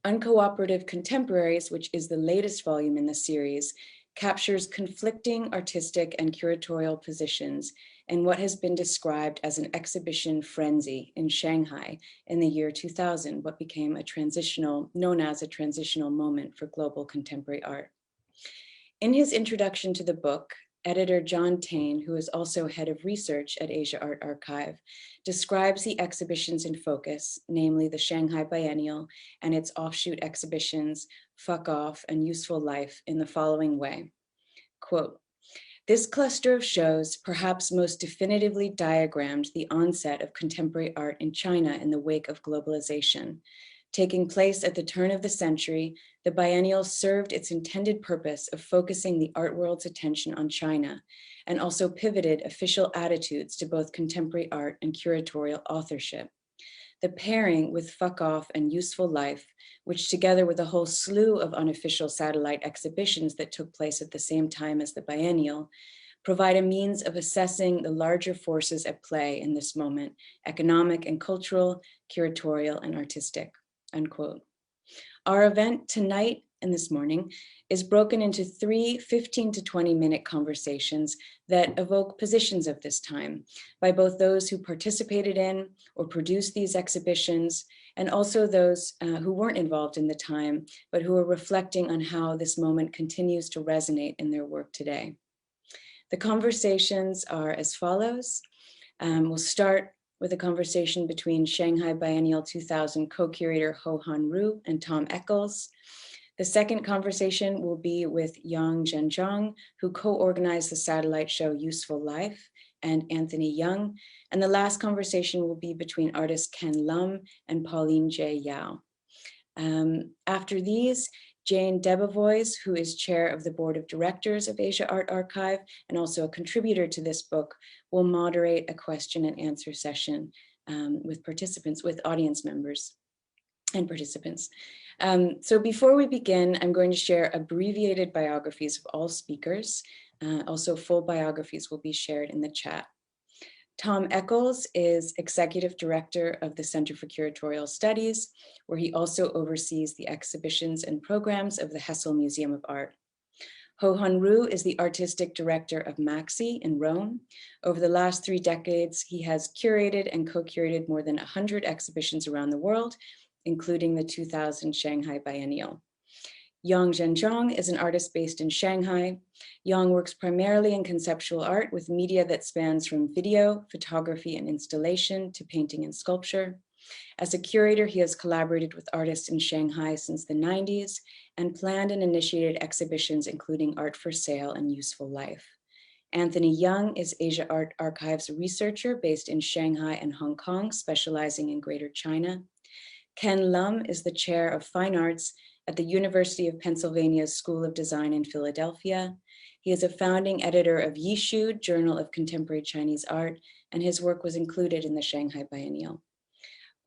Uncooperative Contemporaries, which is the latest volume in the series, captures conflicting artistic and curatorial positions in what has been described as an exhibition frenzy in Shanghai in the year 2000, what became known as a transitional moment for global contemporary art. In his introduction to the book, editor John Tain, who is also head of research at Asia Art Archive, describes the exhibitions in focus, namely the Shanghai Biennial and its offshoot exhibitions, Fuck Off and Useful Life, in the following way. Quote, "This cluster of shows perhaps most definitively diagrammed the onset of contemporary art in China in the wake of globalization. Taking place at the turn of the century, the biennial served its intended purpose of focusing the art world's attention on China, and also pivoted official attitudes to both contemporary art and curatorial authorship. The pairing with Fuck Off and Useful Life, which together with a whole slew of unofficial satellite exhibitions that took place at the same time as the biennial, provide a means of assessing the larger forces at play in this moment, economic and cultural, curatorial and artistic." Unquote. Our event tonight and this morning is broken into 3 15 to 20-minute conversations that evoke positions of this time by both those who participated in or produced these exhibitions, and also those who weren't involved in the time, but who are reflecting on how this moment continues to resonate in their work today. The conversations are as follows. We'll start with a conversation between Shanghai Biennial 2000 co-curator Hanru and Tom Eccles. The second conversation will be with Yang Zhenzhong, who co-organized the satellite show Useful Life, and Anthony Young. And the last conversation will be between artist Ken Lum and Pauline J. Yao. After these, Jane Debevoise, who is chair of the board of directors of Asia Art Archive and also a contributor to this book, will moderate a question and answer session with participants, with audience members and participants. So before we begin, I'm going to share abbreviated biographies of all speakers. Also full biographies will be shared in the chat. Tom Eccles is Executive Director of the Center for Curatorial Studies, where he also oversees the exhibitions and programs of the Hessel Museum of Art. Hanru is the Artistic Director of Maxi in Rome. Over the last 3 decades, he has curated and co-curated more than 100 exhibitions around the world, including the 2000 Shanghai Biennial. Yang Zhenzhong is an artist based in Shanghai. Yang works primarily in conceptual art with media that spans from video, photography, and installation to painting and sculpture. As a curator, he has collaborated with artists in Shanghai since the 90s and planned and initiated exhibitions including Art for Sale and Useful Life. Anthony Young is Asia Art Archive's researcher based in Shanghai and Hong Kong, specializing in Greater China. Ken Lum is the chair of fine arts at the University of Pennsylvania's School of Design in Philadelphia. He is a founding editor of Yishu, Journal of Contemporary Chinese Art, and his work was included in the Shanghai Biennial.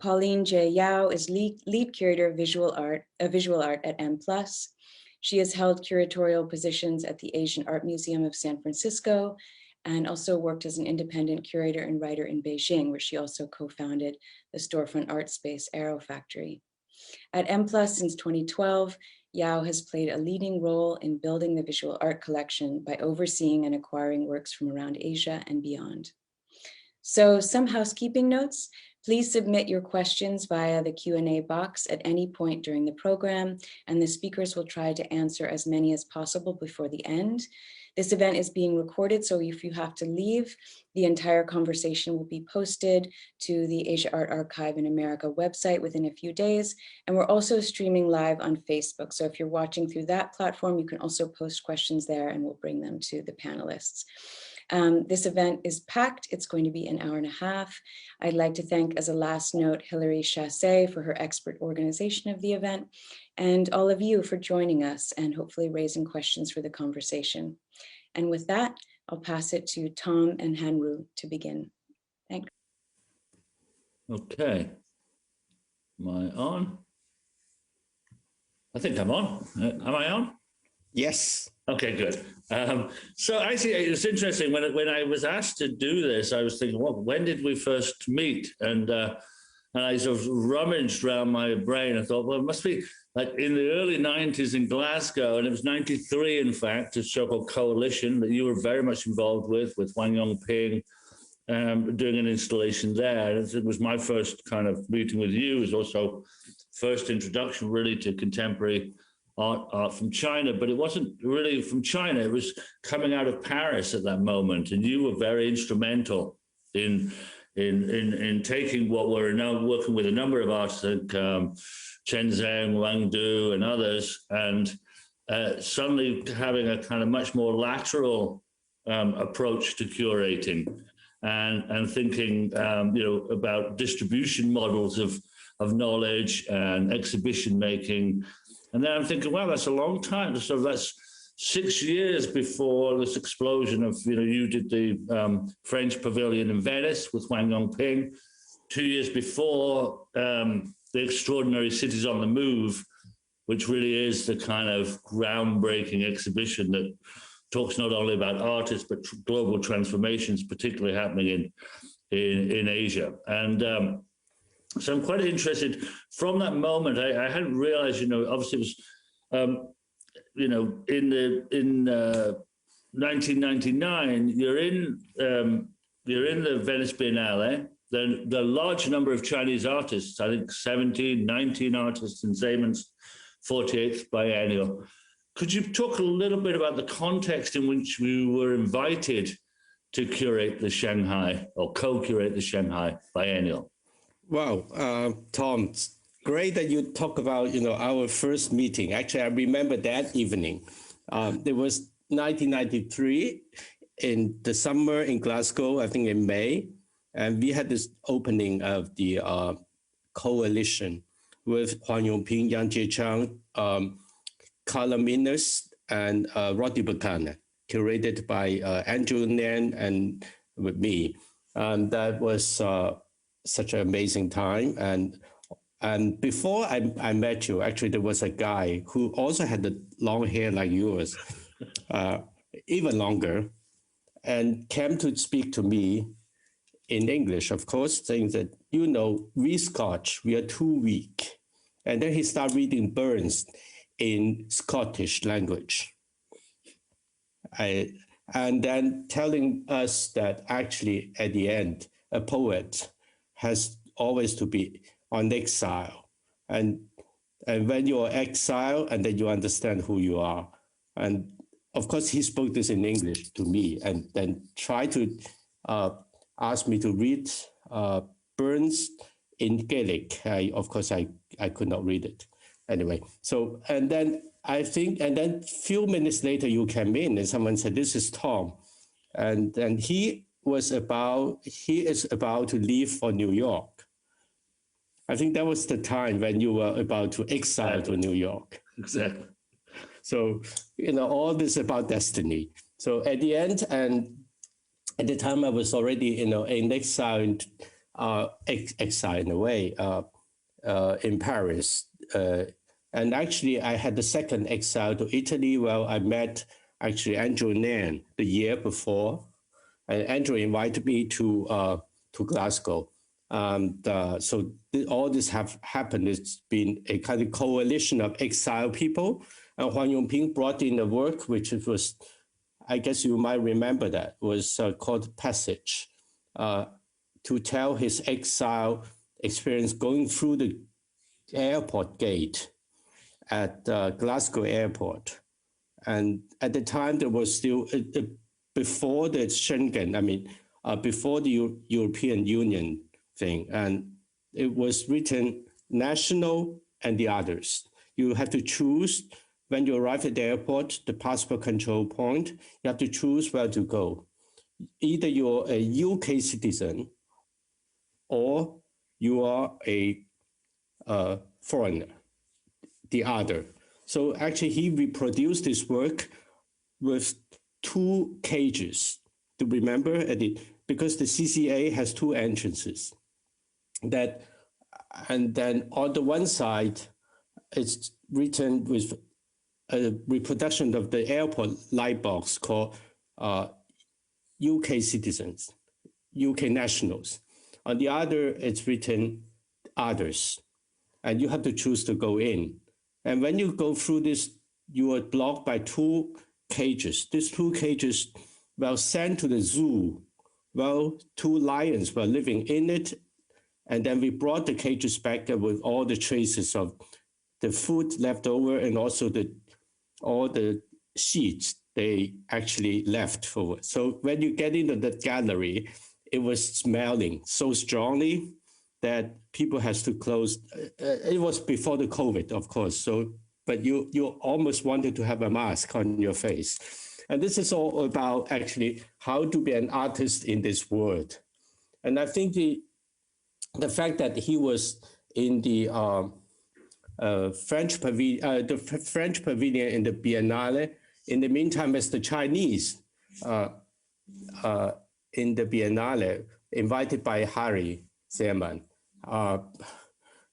Pauline J. Yao is lead curator of visual art at M+. She has held curatorial positions at the Asian Art Museum of San Francisco and also worked as an independent curator and writer in Beijing, where she also co-founded the storefront art space Arrow Factory. At M+ since 2012, Yao has played a leading role in building the visual art collection by overseeing and acquiring works from around Asia and beyond. So some housekeeping notes. Please submit your questions via the Q&A box at any point during the program, and the speakers will try to answer as many as possible before the end. This event is being recorded, so if you have to leave, the entire conversation will be posted to the Asia Art Archive in America website within a few days. And we're also streaming live on Facebook. So if you're watching through that platform, you can also post questions there and we'll bring them to the panelists. This event is packed. It's going to be an hour and a half. I'd like to thank, as a last note, Hilary Chassé for her expert organization of the event, and all of you for joining us and hopefully raising questions for the conversation. And with that, I'll pass it to Tom and Hanru to begin. Thanks. Okay. Am I on? I think I'm on. Am I on? Yes. Okay, good. So actually, it's interesting. When I was asked to do this, I was thinking, well, when did we first meet? And I sort of rummaged around my brain and thought, well, it must be like in the early 90s in Glasgow, and it was 93, in fact, a show called Coalition that you were very much involved with Wang Yongping, doing an installation there. It was my first kind of meeting with you. It was also first introduction really to contemporary art from China, but it wasn't really from China. It was coming out of Paris at that moment, and you were very instrumental in taking what we're now working with a number of artists like Chen Zhang, Wang Du, and others, and suddenly having a kind of much more lateral approach to curating, and thinking, about distribution models of knowledge and exhibition making. And then I'm thinking, wow, that's a long time. So that's 6 years before this explosion of, you did the French Pavilion in Venice with Wang Yongping. 2 years before, the extraordinary Cities on the Move, which really is the kind of groundbreaking exhibition that talks not only about artists, but global transformations, particularly happening in Asia. And so I'm quite interested from that moment. I hadn't realized, obviously it was, in 1999, you're in the Venice Biennale. The large number of Chinese artists, I think 17, 19 artists in Zeman's 48th biennial. Could you talk a little bit about the context in which we were invited to curate the Shanghai or co-curate the Shanghai Biennial? Wow, Tom, it's great that you talk about, our first meeting. Actually, I remember that evening. It was 1993 in the summer in Glasgow, I think in May. And we had this opening of the coalition with Huang Yongping, Yang Zhenzhong, Carla Minas, and Roddy Buchanan, curated by Andrew Nan and with me. And that was such an amazing time. And before I met you, actually, there was a guy who also had the long hair like yours, even longer, and came to speak to me in English, of course, saying that, we Scotch, we are too weak. And then he started reading Burns in Scottish language. And then telling us that actually, at the end, a poet has always to be on exile. And when you're exiled, and then you understand who you are. And of course, he spoke this in English to me, and then tried to asked me to read Burns in Gaelic. Of course, I could not read it. Anyway, so, and then a few minutes later, you came in and someone said, this is Tom. And he is about to leave for New York. I think that was the time when you were about to exile to New York. Exactly. So, all this about destiny. So at the end, and at the time I was already, in exile, exile in a way, in Paris. And actually I had the second exile to Italy where I met actually Andrew Nan the year before. And Andrew invited me to Glasgow. So all this have happened. It's been a kind of coalition of exiled people. And Huang Yongping brought in a work, which was, I guess you might remember that, was called Passage, to tell his exile experience going through the airport gate at Glasgow airport. And at the time, there was still, before the Schengen, before the European Union thing, and it was written national and the others. You have to choose when you arrive at the airport, the passport control point, you have to choose where to go. Either you're a UK citizen or you are a foreigner, the other. So actually he reproduced this work with 2 cages to remember, because the CCA has 2 entrances. And then on the one side, it's written with a reproduction of the airport light box called UK citizens, UK nationals. On the other, it's written others. And you have to choose to go in. And when you go through this, you are blocked by two cages. These two cages were sent to the zoo. Well, two lions were living in it. And then we brought the cages back with all the traces of the food left over and also all the sheets they actually left for. So when you get into the gallery, it was smelling so strongly that people has to close. It was before the COVID, of course. So, but you almost wanted to have a mask on your face. And this is all about actually how to be an artist in this world. And I think the fact that he was in the French pavilion in the Biennale, in the meantime, as the Chinese in the Biennale, invited by Harry Zeman.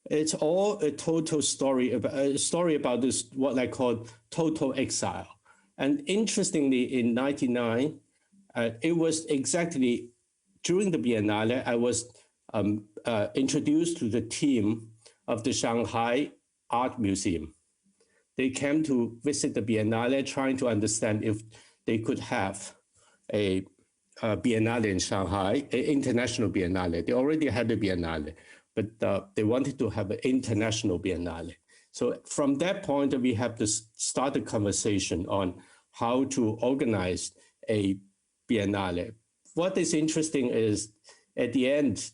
It's all a total story about this, what I call total exile. And interestingly, in '99, it was exactly during the Biennale, I was introduced to the team of the Shanghai Art Museum. They came to visit the Biennale, trying to understand if they could have a Biennale in Shanghai, an international Biennale. They already had a Biennale, but they wanted to have an international Biennale. So from that point, we have to start a conversation on how to organize a Biennale. What is interesting is at the end,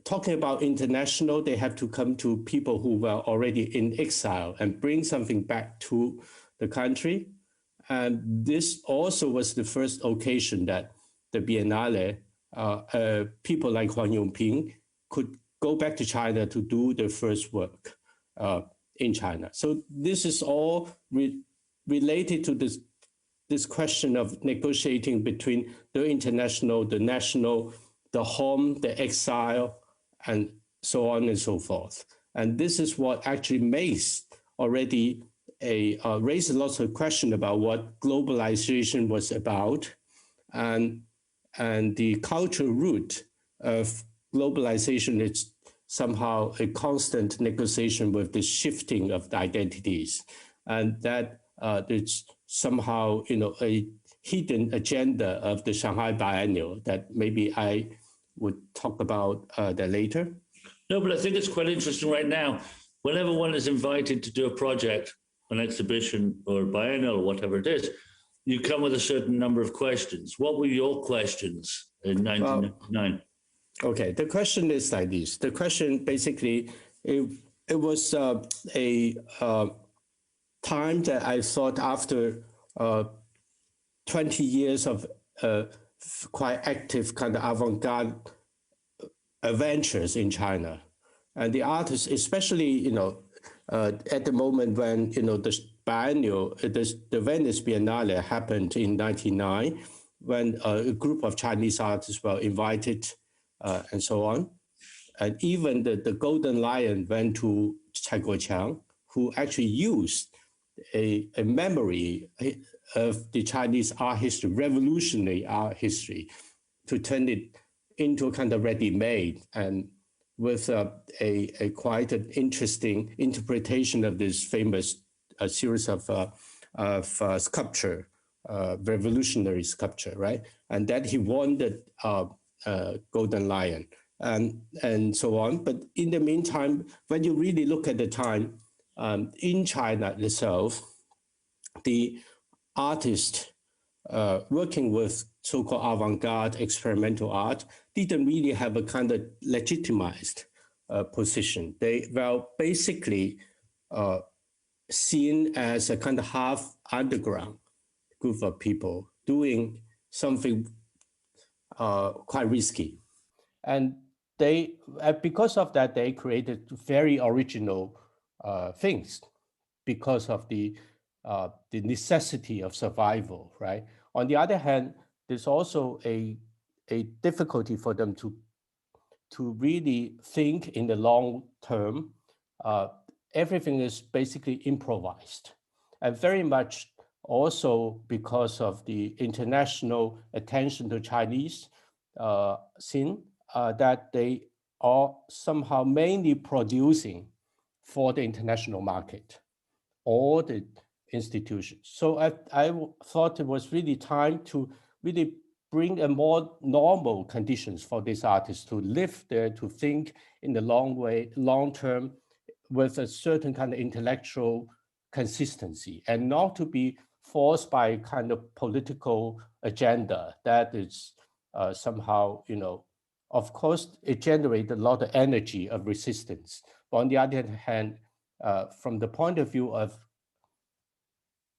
talking about international, they have to come to people who were already in exile and bring something back to the country. And this also was the first occasion that the Biennale, people like Huang Yongping could go back to China to do their first work in China. So this is all related to this question of negotiating between the international, the national, the home, the exile, and so on and so forth. And this is what actually makes already raised lots of questions about what globalization was about, and the cultural root of globalization is somehow a constant negotiation with the shifting of the identities, and that it's somehow a hidden agenda of the Shanghai Biennale that maybe I would talk about that later. No, but I think it's quite interesting right now. Whenever one is invited to do a project, an exhibition or a biennial or whatever it is, you come with a certain number of questions. What were your questions in 1999? Okay, the question is like this. The question basically, it was a time that I thought after 20 years of quite active kind of avant-garde adventures in China. And the artists, especially, at the moment when, the biennial, the Venice Biennale happened in 1999, when a group of Chinese artists were invited and so on. And even the Golden Lion went to Cai Guoqiang, who actually used a memory of the Chinese art history, revolutionary art history, to turn it into a kind of ready-made, and with a quite an interesting interpretation of this famous series of sculpture, revolutionary sculpture, right? And that he won the Golden Lion and so on. But in the meantime, when you really look at the time, in China itself, the artist working with so-called avant-garde experimental art didn't really have a kind of legitimized position. They were basically seen as a kind of half underground group of people doing something quite risky. And they, because of that, they created very original things because of the necessity of survival, right? On the other hand, there's also a difficulty for them to really think in the long term. Everything is basically improvised, and very much also because of the international attention to Chinese scene, that they are somehow mainly producing for the international market, all the institutions. So I thought it was really time to really bring a more normal conditions for these artists to live there, to think in the long term, with a certain kind of intellectual consistency, and not to be forced by kind of political agenda that is somehow, of course, it generates a lot of energy of resistance. But on the other hand, from the point of view of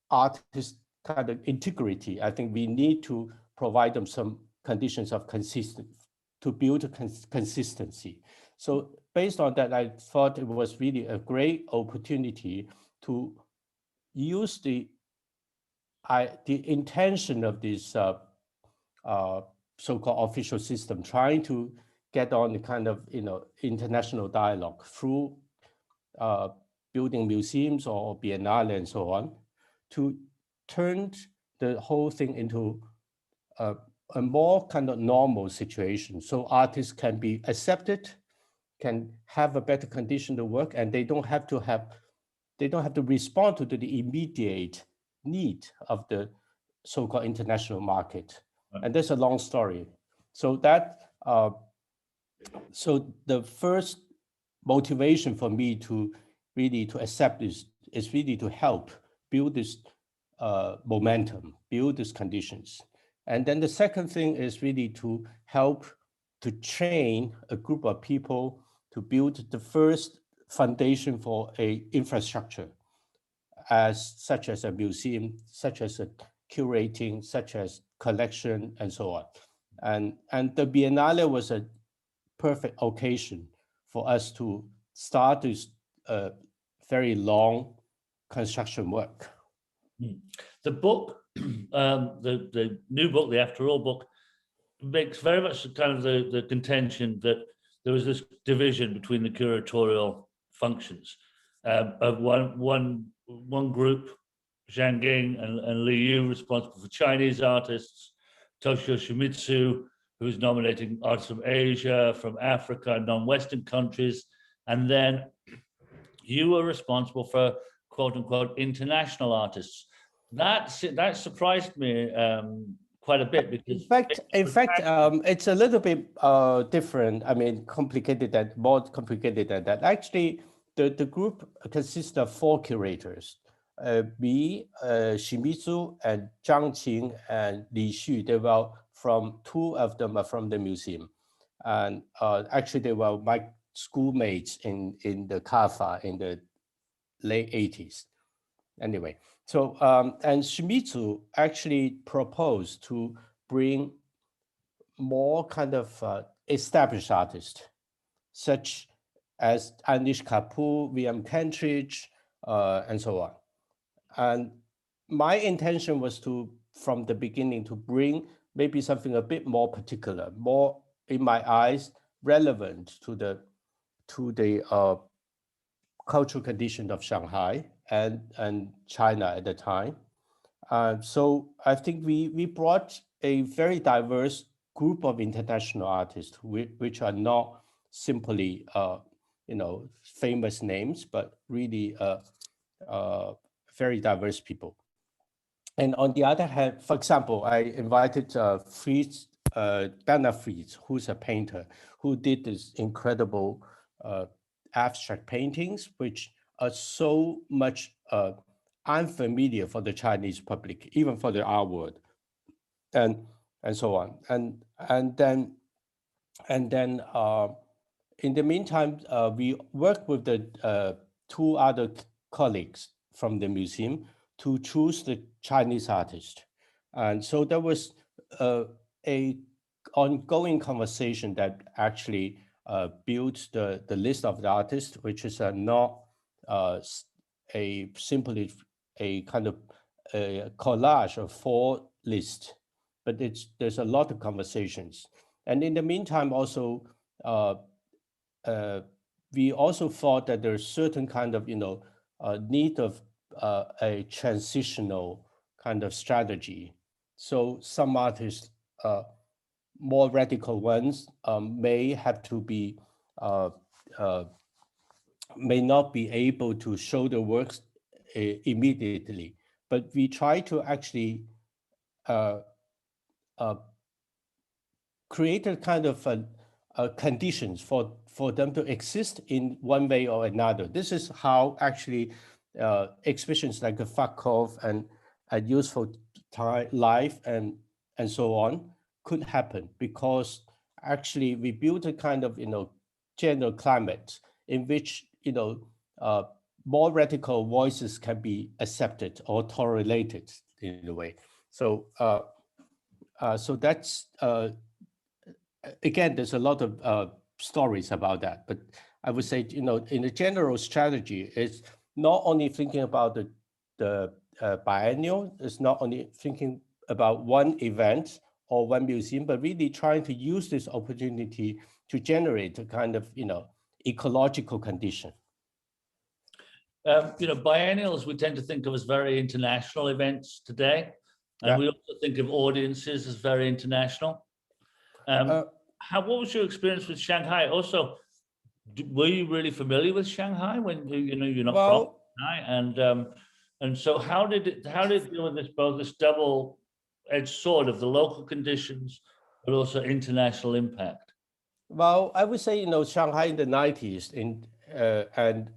artist kind of integrity, I think we need to provide them some conditions of consistency to build consistency. So based on that, I thought it was really a great opportunity to use the intention of this so-called official system, trying to get on the kind of international dialogue through building museums or biennale and so on, to turn the whole thing into a more kind of normal situation, so artists can be accepted, can have a better condition to work, and they don't have to respond to the immediate need of the so-called international market. And that's a long story. So that so the first motivation for me to really to accept this is really to help build this momentum, build these conditions. And then the second thing is really to help to train a group of people to build the first foundation for a infrastructure, such as a museum, such as a curating, such as collection, and so on. And the Biennale was a perfect occasion for us to start this very long construction work. The book, the new book, the Afterall book, makes very much kind of the contention that there was this division between the curatorial functions of one group, Zhang Ging and Li Yu, responsible for Chinese artists, Toshio Shimizu, who was nominating artists from Asia, from Africa, non-Western countries, and then you were responsible for quote unquote international artists. That surprised me quite a bit, because in fact, it's a little bit different. I mean, more complicated than that. Actually, the group consists of 4 curators. Me, Shimizu, and Zhang Qing, and Li Xu. They were from 2 of them are from the museum, and actually they were my schoolmates in the CAFA in the late 80s. Anyway, so and Shimizu actually proposed to bring more kind of established artists, such as Anish Kapoor, William Kentridge, and so on. And my intention was to, from the beginning, to bring maybe something a bit more particular, more, in my eyes, relevant to the cultural condition of Shanghai and China at the time. So I think we brought a very diverse group of international artists, which are not simply famous names, but really very diverse people. And on the other hand, for example, I invited Fritz, Bernhard Fritz, who's a painter, who did this incredible abstract paintings, which are so much unfamiliar for the Chinese public, even for the art world, and so on. And then in the meantime, we worked with the 2 other colleagues from the museum to choose the Chinese artist. And so there was a ongoing conversation that actually built the list of the artists, which is not simply a kind of a collage of 4 lists, but there's a lot of conversations. And in the meantime, also we also thought that there's certain kind of need of a transitional kind of strategy. So some artists, more radical ones, may have to be may not be able to show the works immediately, but we try to actually uh, create a kind of conditions for them to exist in one way or another. This is how actually exhibitions like a Fakov and a useful time, life and so on could happen, because actually we built a kind of general climate in which more radical voices can be accepted or tolerated in a way. So so that's again, there's a lot of stories about that, but I would say, in a general strategy, it's not only thinking about the biennial, it's not only thinking about one event or one museum, but really trying to use this opportunity to generate a kind of, ecological condition. Biennials we tend to think of as very international events today, and Yeah. we also think of audiences as very international. What was your experience with Shanghai? Also, were you really familiar with Shanghai when you're not from Shanghai? And so how did it deal with this double-edged sword of the local conditions, but also international impact? Well, I would say, Shanghai in the 90s and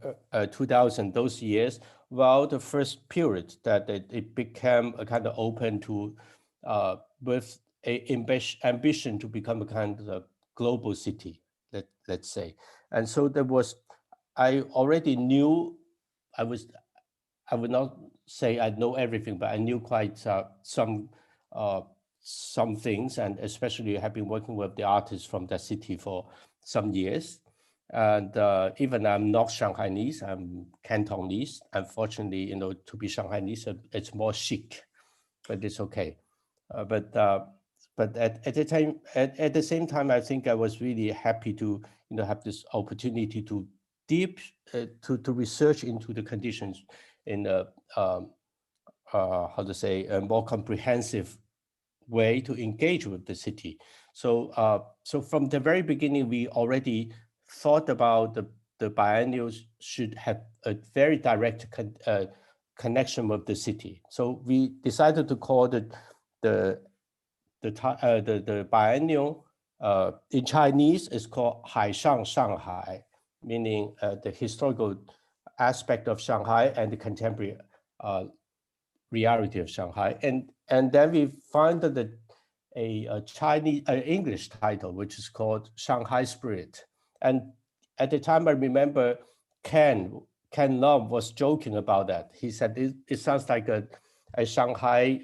2000, those years, well, the first period that it became a kind of open to, with ambition to become a kind of global city, let's say. And so I already knew, I would not say I know everything, but I knew quite some things, and especially have been working with the artists from that city for some years. And even I'm not Shanghainese, I'm Cantonese. Unfortunately, to be Shanghainese, it's more chic, but it's okay. But at the time, at the same time, I think I was really happy to have this opportunity to to research into the conditions in a how to say, a more comprehensive way to engage with the city. So so from the very beginning, we already thought about the biennials should have a very direct connection with the city. So we decided to call the biennial in Chinese is called 海上上海, meaning the historical aspect of Shanghai and the contemporary reality of Shanghai. And then we founded a Chinese English title, which is called Shanghai Spirit. And at the time, I remember Ken Lum was joking about that. He said it sounds like a Shanghai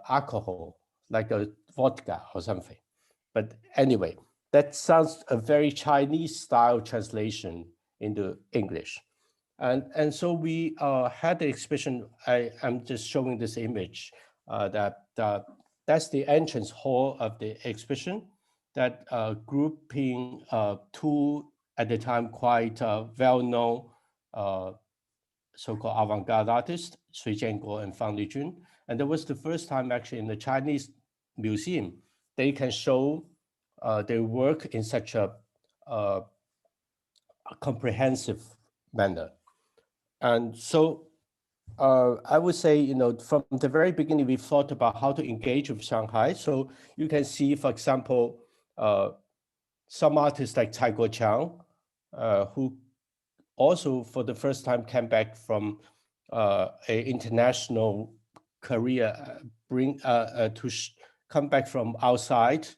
alcohol, like a vodka or something. But anyway, that sounds a very Chinese style translation into English. And so we had the exhibition. I'm just showing this image that's the entrance hall of the exhibition, that grouping two at the time quite well-known so-called avant-garde artists, Cui Jianguo and Fang Lijun. And that was the first time actually in the Chinese museum they can show their work in such a comprehensive manner. And so I would say, from the very beginning, we thought about how to engage with Shanghai. So you can see, for example, some artists like Cai Guoqiang, who also for the first time came back from an international career, come back from outside.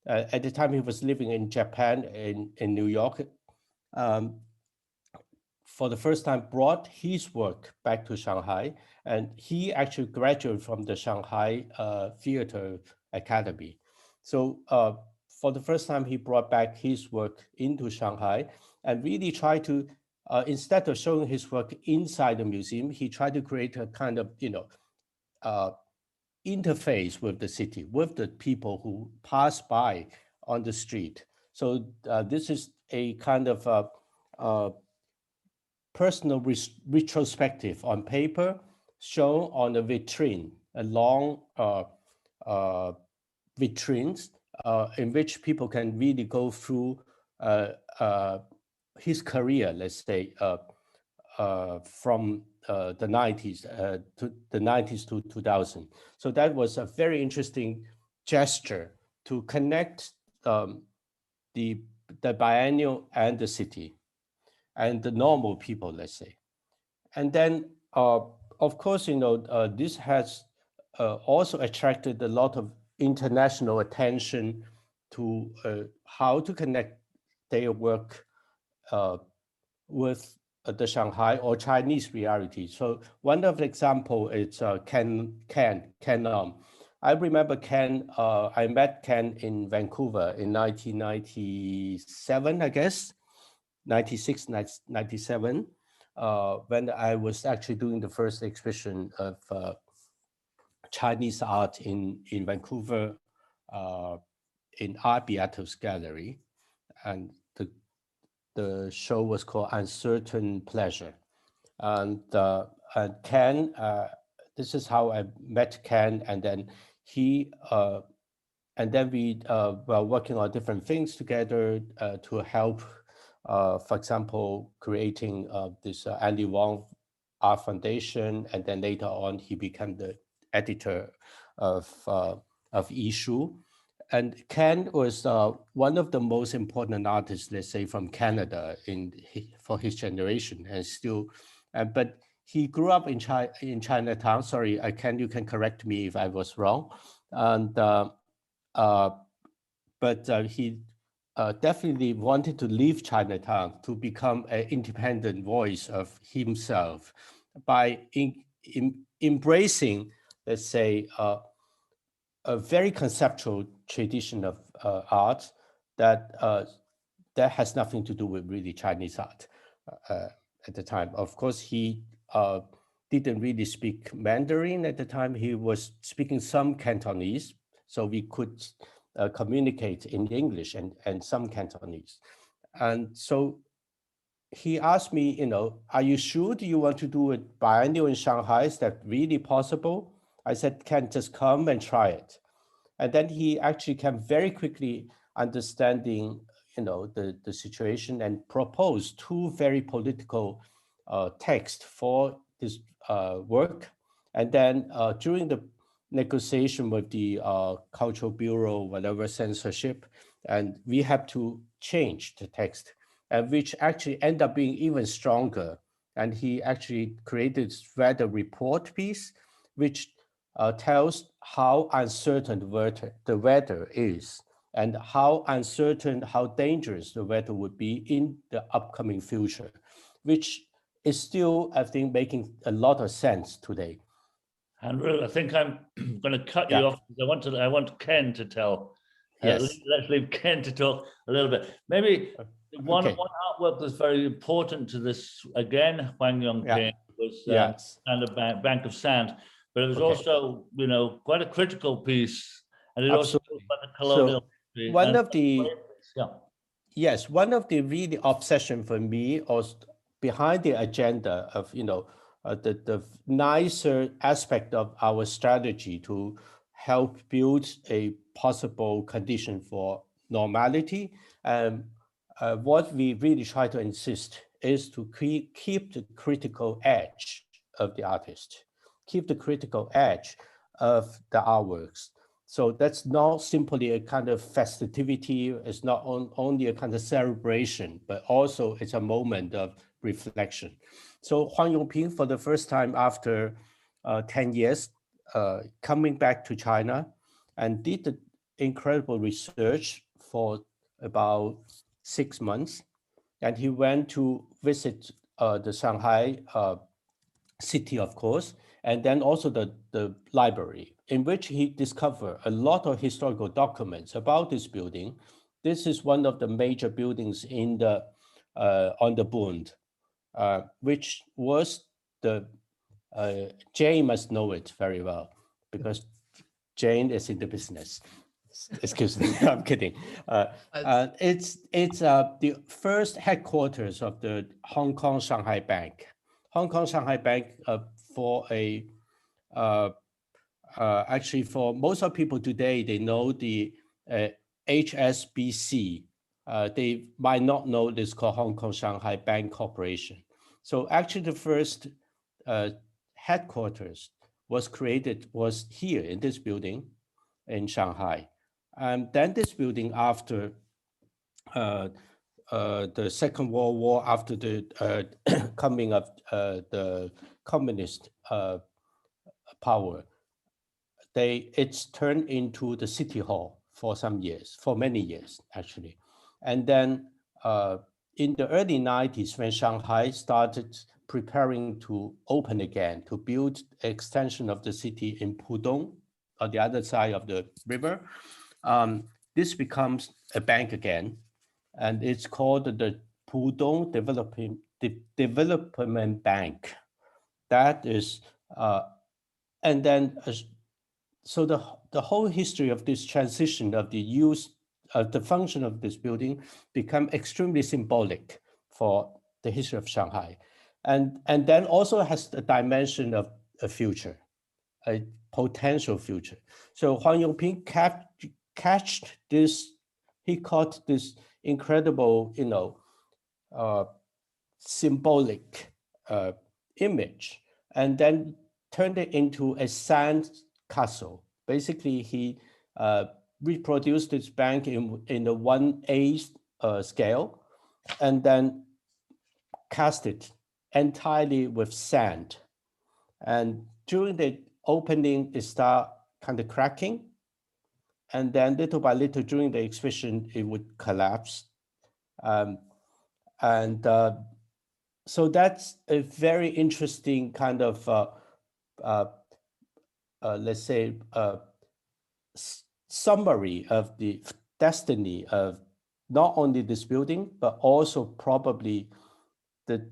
At the time, he was living in Japan, in New York. For the first time brought his work back to Shanghai, and he actually graduated from the Shanghai Theater Academy. So for the first time, he brought back his work into Shanghai and really tried to, instead of showing his work inside the museum, he tried to create a kind of, interface with the city, with the people who pass by on the street. So this is a kind of personal retrospective on paper shown on a vitrine, a long vitrines in which people can really go through his career, let's say, from the 90s to 2000. So that was a very interesting gesture to connect the biennial and the city and the normal people, let's say. And then, of course, this has also attracted a lot of international attention to how to connect their work with the Shanghai or Chinese reality. So one of the example is Ken Lum. I remember Ken, I met Ken in Vancouver in 1997, I guess, 96, 97, when I was actually doing the first exhibition of Chinese art in Vancouver, in Art Beato's gallery. And the show was called Uncertain Pleasure. And Ken, this is how I met Ken, and then we were working on different things together to help, for example, creating this Andy Wong Art Foundation, and then later on he became the editor of Issue. And Ken was one of the most important artists, let's say, from Canada for his generation, and still, but he grew up in Chinatown. Sorry, Ken, you can correct me if I was wrong. And but he definitely wanted to leave Chinatown to become an independent voice of himself by embracing, let's say, a very conceptual tradition of art that has nothing to do with really Chinese art at the time. Of course, he didn't really speak Mandarin at the time. He was speaking some Cantonese, so we could communicate in English and some Cantonese. And so he asked me, are you sure? Do you want to do a biennial in Shanghai? Is that really possible? I said, Ken, just come and try it. And then he actually came very quickly understanding, the situation, and proposed two very political texts for this work. And then during the negotiation with the Cultural Bureau, whatever censorship, and we have to change the text, and which actually ended up being even stronger. And he actually created a report piece, which tells how uncertain the weather is, and how uncertain, how dangerous the weather would be in the upcoming future, which is still, I think, making a lot of sense today. Hanru, I think I'm going to cut you off because I want Ken to tell. Yes. Let's leave Ken to talk a little bit. Maybe one artwork that's very important to this, again, Huang Yongping, was Bank of Sand, but it was also, quite a critical piece, and it also talked about the colonial history. One of the really obsession for me was behind the agenda of, the nicer aspect of our strategy to help build a possible condition for normality. What we really try to insist is to keep the critical edge of the artist, keep the critical edge of the artworks. So that's not simply a kind of festivity. It's not only a kind of celebration, but also it's a moment of reflection. So Huang Yongping, for the first time after 10 years, coming back to China, and did the incredible research for about 6 months. And he went to visit the Shanghai city, of course, and then also the library, in which he discovered a lot of historical documents about this building. This is one of the major buildings in on the Bund, which was Jane must know it very well, because Jane is in the business. Excuse me, I'm kidding. It's the first headquarters of the Hong Kong Shanghai Bank. Hong Kong Shanghai Bank, actually for most of people today, they know the HSBC they might not know this called Hong Kong Shanghai Bank Corporation. So actually the first headquarters was here in this building in Shanghai. And then this building after the Second World War, after the coming of the communist power, it's turned into the city hall for many years actually. And then in the early 90s, when Shanghai started preparing to open again, to build extension of the city in Pudong, on the other side of the river, this becomes a bank again, and it's called the Pudong Development Bank. That is, and then so the whole history of this transition of the use of the function of this building become extremely symbolic for the history of Shanghai, and then also has the dimension of a future, a potential future. So Huang Yongping catched this. He caught this incredible, symbolic image, and then turned it into a sand castle. Basically, he reproduced this bank in the 1/8 scale, and then cast it entirely with sand. And during the opening, it started kind of cracking. And then little by little during the exhibition, it would collapse. So that's a very interesting kind of, let's say, summary of the destiny of not only this building, but also probably the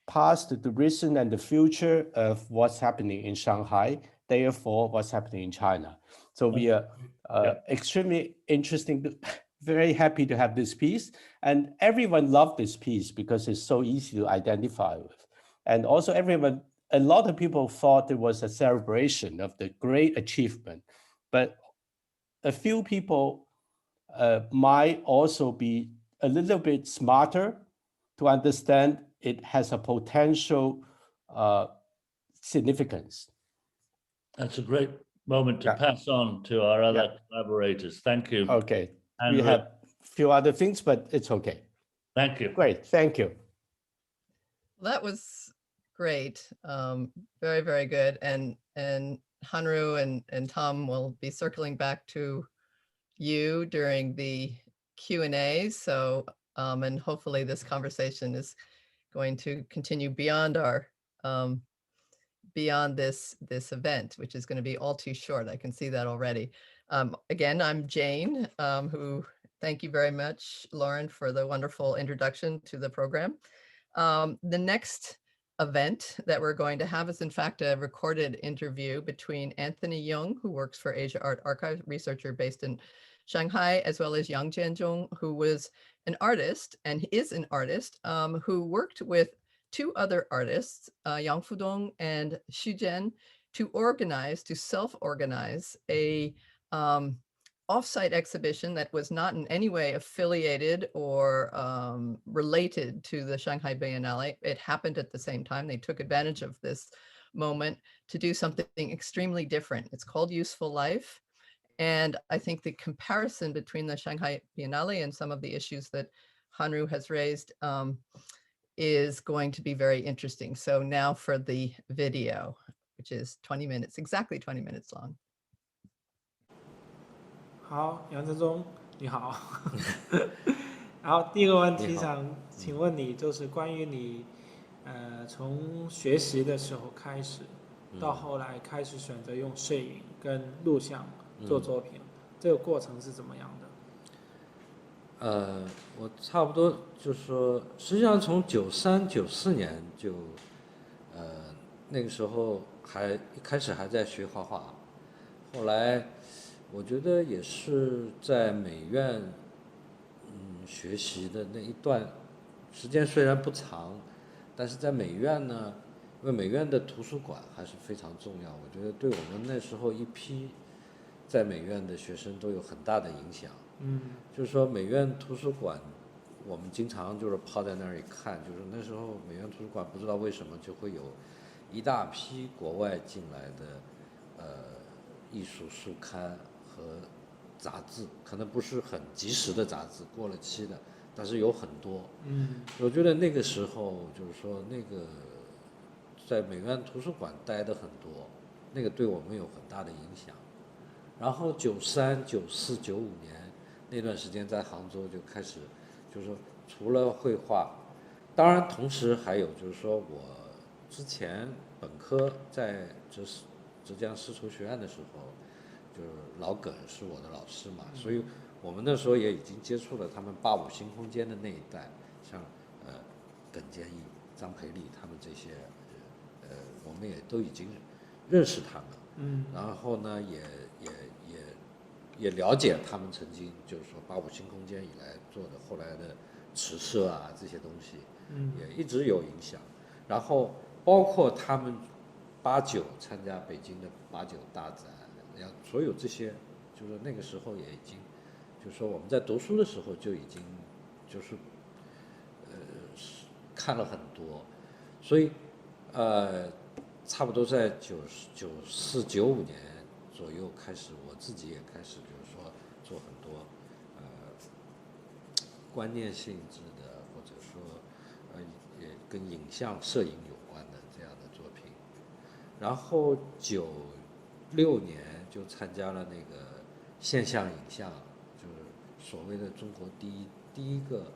past, the recent, and the future of what's happening in Shanghai, therefore what's happening in China. So we are extremely interesting, very happy to have this piece. And everyone loved this piece because it's so easy to identify with. And also a lot of people thought it was a celebration of the great achievement, but a few people might also be a little bit smarter to understand it has a potential significance. That's a great moment to pass on to our other collaborators. Thank you. Okay, Hanru. we have a few other things, but it's okay. Thank you. Great, thank you. That was great. Very, very good. And Hanru and Tom will be circling back to you during the Q&A. So, and hopefully this conversation is going to continue beyond beyond this event, which is going to be all too short. I can see that already. Again, I'm Jane, who thank you very much, Lauren, for the wonderful introduction to the program. The next event that we're going to have is in fact a recorded interview between Anthony Young, who works for Asia Art Archive, researcher based in Shanghai, as well as Yang Zhenzhong, who was an artist and is an artist who worked with two other artists, Yang Fudong and Xu Jian, to self-organize a offsite exhibition that was not in any way affiliated or related to the Shanghai Biennale. It happened at the same time. They took advantage of this moment to do something extremely different. It's called Useful Life. And I think the comparison between the Shanghai Biennale and some of the issues that Hanru has raised is going to be very interesting. So now for the video, which is 20 minutes, exactly 20 minutes long. 好，杨振中，你好。然后第一个问题想请问你，就是关于你，从学习的时候开始，到后来开始选择用摄影跟录像做作品，这个过程是怎么样的？我差不多就是说，实际上从93、94年就，那个时候一开始还在学画画，后来我觉得也是在美院，学习的那一段时间虽然不长，但是在美院呢，因为美院的图书馆还是非常重要，我觉得对我们那时候一批在美院的学生都有很大的影响。就是说美院图书馆，我们经常就是泡在那里看，就是那时候美院图书馆不知道为什么就会有一大批国外进来的艺术书刊和杂志，可能不是很及时的杂志，过了期的，但是有很多。我觉得那个时候就是说那个在美院图书馆待的很多，那个对我们有很大的影响。然后93、94、95年那段时间在杭州就开始，就是说除了绘画，当然同时还有就是说我之前本科在浙江丝绸学院的时候，就是老耿是我的老师嘛，所以我们那时候也已经接触了他们85新空间的那一代，像耿建义、张培丽他们这些我们也都已经认识他们，然后呢也了解他们曾经就是说85新空间以来做的后来的池社啊这些东西，也一直有影响。然后包括他们89参加北京的89大展，所有这些，就是那个时候也已经，就是说我们在读书的时候就已经就是看了很多，所以差不多在94、95年左右开始，我自己也开始就是说做很多观念性质的，或者说也跟影像摄影有关的这样的作品。然后96年就参加了那个现象影像，就是所谓的中国第一个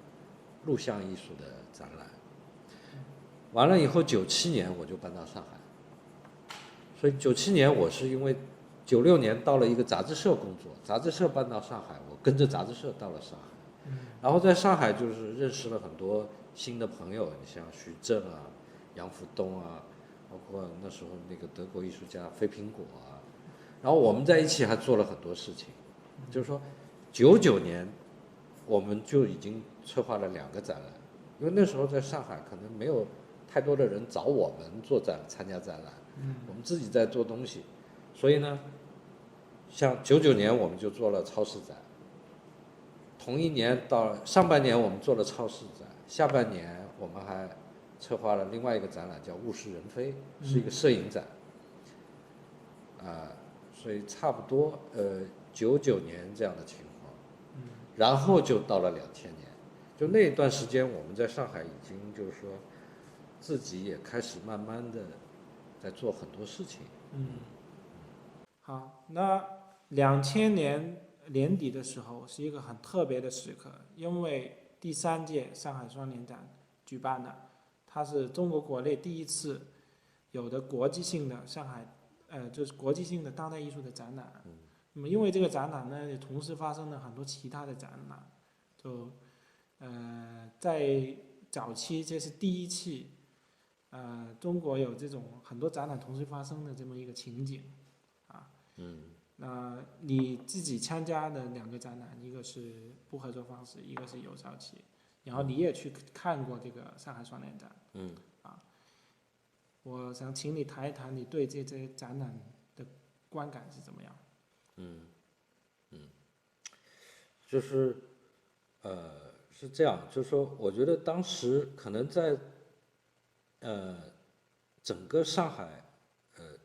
录像艺术的展览。完了以后97年我就搬到上海，所以97年我是因为96年到了一个杂志社工作，杂志社搬到上海，我跟着杂志社到了上海，然后在上海就是认识了很多新的朋友，你像徐正啊、杨福东啊，包括那时候那个德国艺术家飞苹果啊，然后我们在一起还做了很多事情，就是说99年我们就已经策划了2个展览，因为那时候在上海可能没有太多的人找我们参加展览，我们自己在做东西，所以呢，像99年我们就做了超市展，同一年到上半年我们做了超市展，下半年我们还策划了另外一个展览叫物是人非，是一个摄影展，所以差不多99年这样的情况，然后就到了2000年，就那段时间我们在上海已经就是说自己也开始慢慢的在做很多事情。好，那2000年年底的时候是一个很特别的时刻，因为第3届上海双年展举办了，它是中国国内第一次有的国际性的上海，就是国际性的当代艺术的展览。那么因为这个展览呢，也同时发生了很多其他的展览，就在早期这是第一期，中国有这种很多展览同时发生的这么一个情景，那你自己参加的2个展览，一个是不合作方式，一个是有效期，然后你也去看过这个上海双年展，我想请你谈一谈你对这些展览的观感是怎么样？就是是这样，就是说我觉得当时可能在整个上海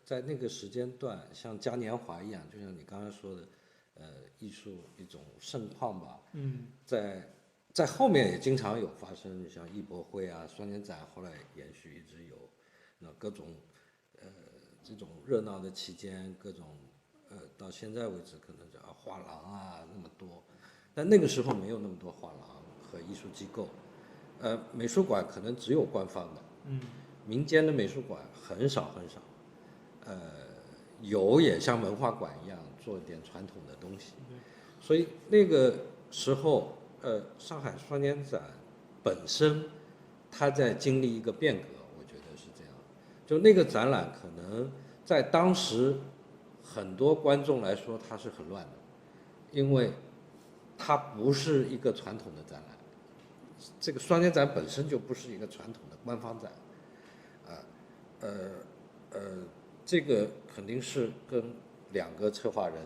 在那个时间段像嘉年华一样，就像你刚才说的艺术一种盛况吧，在后面也经常有发生，像艺博会啊、双年展，后来延续一直有，那各种这种热闹的期间，各种到现在为止可能叫画廊啊那么多，但那个时候没有那么多画廊和艺术机构，美术馆可能只有官方的，民间的美术馆很少很少，有也像文化馆一样做点传统的东西，所以那个时候上海双年展本身它在经历一个变革，我觉得是这样，就那个展览可能在当时很多观众来说它是很乱的，因为它不是一个传统的展览，这个双年展本身就不是一个传统的官方展，这个肯定是跟2个策划人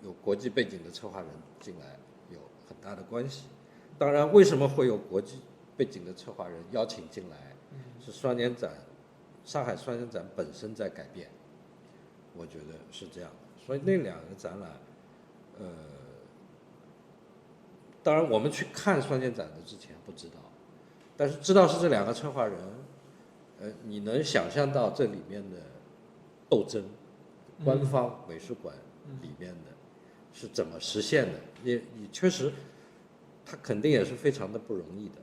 有国际背景的策划人进来有很大的关系。当然，为什么会有国际背景的策划人邀请进来，是双年展，上海双年展本身在改变，我觉得是这样的。所以那两个展览，当然我们去看双年展的之前不知道，但是知道是这两个策划人，你能想象到这里面的斗争，官方美术馆里面的是怎么实现的？也确实，他肯定也是非常的不容易的。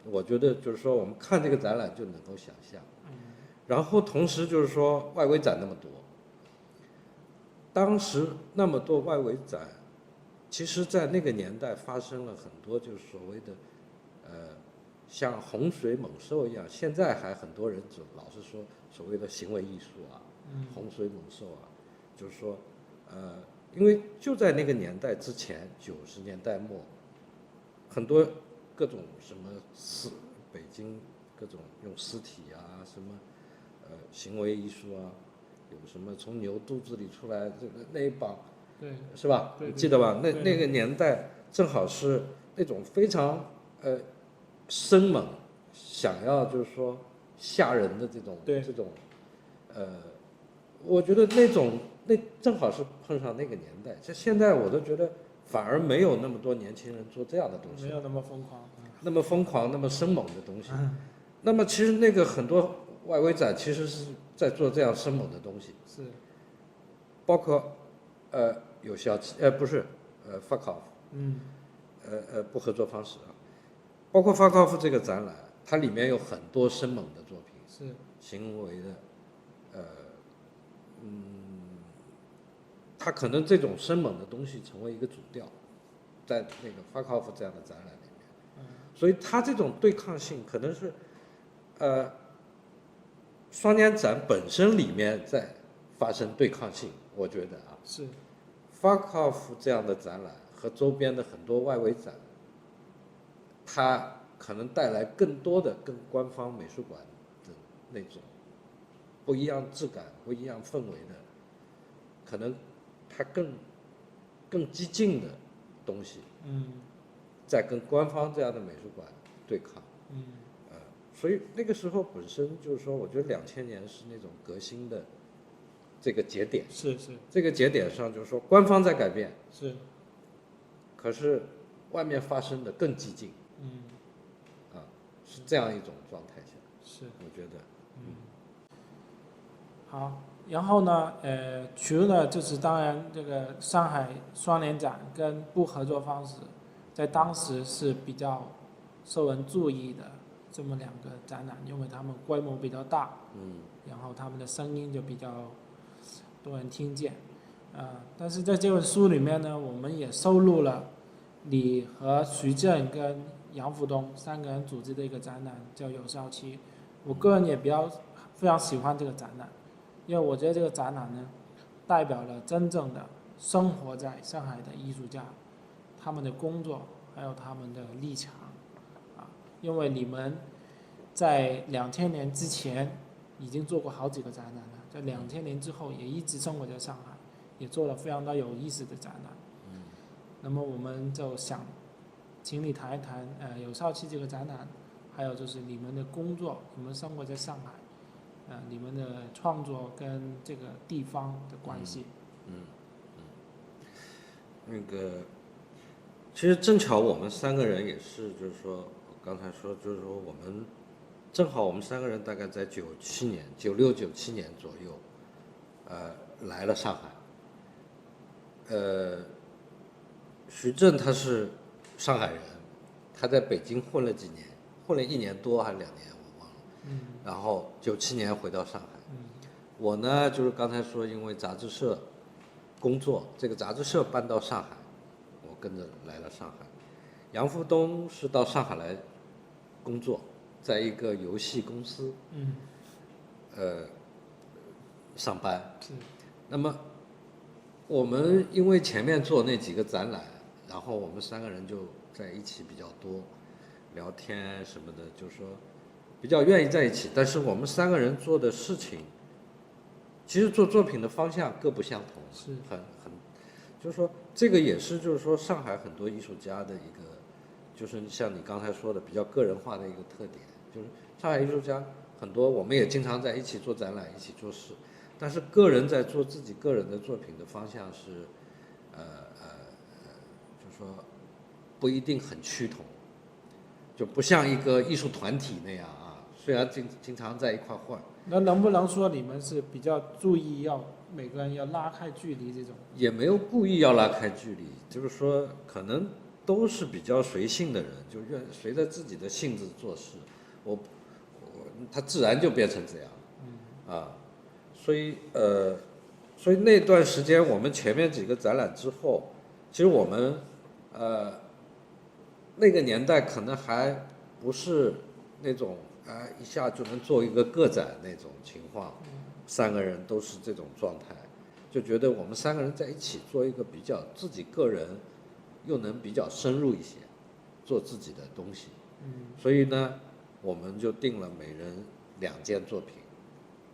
我觉得就是说，我们看这个展览就能够想象。然后同时就是说，外围展那么多，当时那么多外围展，其实在那个年代发生了很多就是所谓的，像洪水猛兽一样，现在还很多人老是说所谓的行为艺术啊，洪水猛兽啊，就是说，因为就在那个年代之前，90年代末，很多各种什么北京各种用尸体啊，什么行为艺术啊，有什么从牛肚子里出来这个那一帮，对，是吧？对，你记得吧？对那个年代正好是那种非常生猛，想要就是说吓人的这种，我觉得那正好是碰上那个年代。像现在我都觉得反而没有那么多年轻人做这样的东西，没有那么疯狂，那么疯狂、那么生猛的东西。那么其实那个很多外围展其实是在做这样生猛的东西，是，包括有效期不是fuck off，不合作方式啊，包括fuck off这个展览，它里面有很多生猛的作品，是行为的，它可能这种生猛的东西成为一个主调，在那个fuck off这样的展览里面，所以它这种对抗性可能是，双年展本身里面在发生对抗性，我觉得啊，是 fuck off 这样的展览和周边的很多外围展，它可能带来更多的跟官方美术馆的那种不一样质感、不一样氛围的，可能它更激进的东西，在跟官方这样的美术馆对抗，所以那个时候本身就是说，我觉得2000年是那种革新的这个节点，是这个节点上就是说官方在改变，是，可是外面发生的更激进，是这样一种状态下，是，我觉得，好，然后呢，除了就是当然这个上海双年展跟不合作方式，在当时是比较受人注意的这么两个展览，因为他们规模比较大，然后他们的声音就比较多人听见，但是在这本书里面呢，我们也收录了你和徐震跟杨福东3个人组织的一个展览，叫有效期。我个人也非常喜欢这个展览，因为我觉得这个展览呢，代表了真正的生活在上海的艺术家，他们的工作还有他们的立场，因为你们在2000年之前已经做过好几个展览了，在2000年之后也一直生活在上海，也做了非常多有意思的展览。那么我们就想请你谈一谈有效期这个展览，还有就是你们的工作，你们生活在上海，你们的创作跟这个地方的关系。那个其实正巧我们3个人也是，就是说我刚才说，就是说我们正好我们3个人大概在96、97年左右，来了上海。徐震他是上海人，他在北京混了几年，混了1年多还是2年我忘了，然后97年回到上海。我呢就是刚才说因为杂志社工作，这个杂志社搬到上海，我跟着来了上海。杨福东是到上海来工作，在一个游戏公司上班。那么我们因为前面做那几个展览，然后我们3个人就在一起比较多，聊天什么的，就是说比较愿意在一起。但是我们3个人做的事情，其实做作品的方向各不相同，就是说这个也是就是说上海很多艺术家的一个，就是像你刚才说的比较个人化的一个特点，就是上海艺术家很多，我们也经常在一起做展览，一起做事，但是个人在做自己个人的作品的方向是，就是说不一定很趋同，就不像一个艺术团体那样啊，虽然经常在一块混。那能不能说你们是比较注意要每个人要拉开距离这种？也没有故意要拉开距离，就是说可能都是比较随性的人，就随着自己的性子做事，他自然就变成这样，啊，所以那段时间我们前面几个展览之后，其实我们那个年代可能还不是那种一下就能做一个个展那种情况，三个人都是这种状态，就觉得我们三个人在一起做一个比较自己个人又能比较深入一些，做自己的东西，所以呢，我们就定了每人2件作品，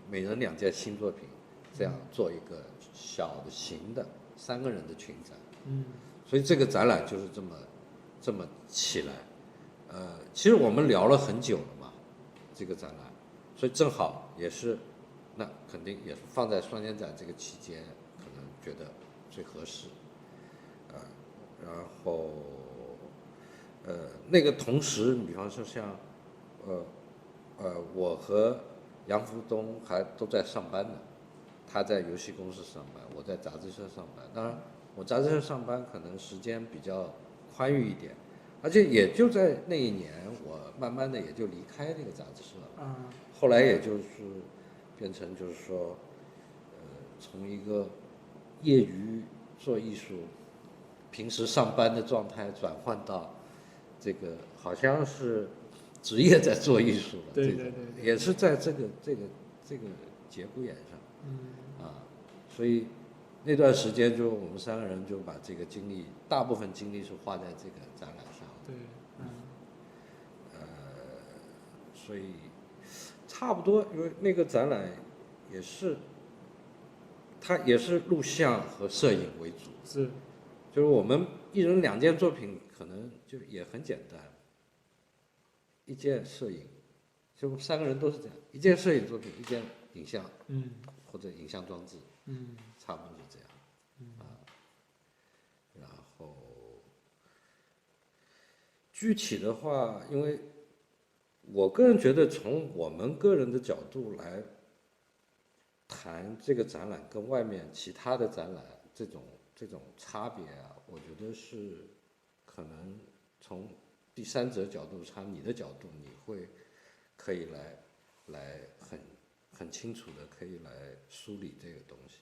每人2件新作品，这样做一个小的型的3个人的群展，所以这个展览就是这么起来，其实我们聊了很久了嘛，这个展览，所以正好也是，那肯定也是放在双年展这个期间，可能觉得最合适，然后，那个同时，比方说像，我和杨福东还都在上班呢，他在游戏公司上班，我在杂志社上班。当然，我杂志社上班可能时间比较宽裕一点，而且也就在那一年，我慢慢的也就离开那个杂志社了。后来也就是变成就是说，从一个业余做艺术，平时上班的状态转换到这个好像是职业在做艺术了，对，也是在这个节骨眼上，所以那段时间就我们3个人就把这个精力，大部分精力是花在这个展览上，对，所以差不多，因为那个展览也是，它也是录像和摄影为主，是，就是我们一人2件作品，可能就也很简单，1件摄影，就3个人都是这样，1件摄影作品，1件影像，或者影像装置，差不多是这样，然后具体的话，因为我个人觉得从我们个人的角度来谈这个展览跟外面其他的展览这种差别啊，我觉得是可能从第三者角度查你的角度，你会可以来很清楚的可以来梳理这个东西。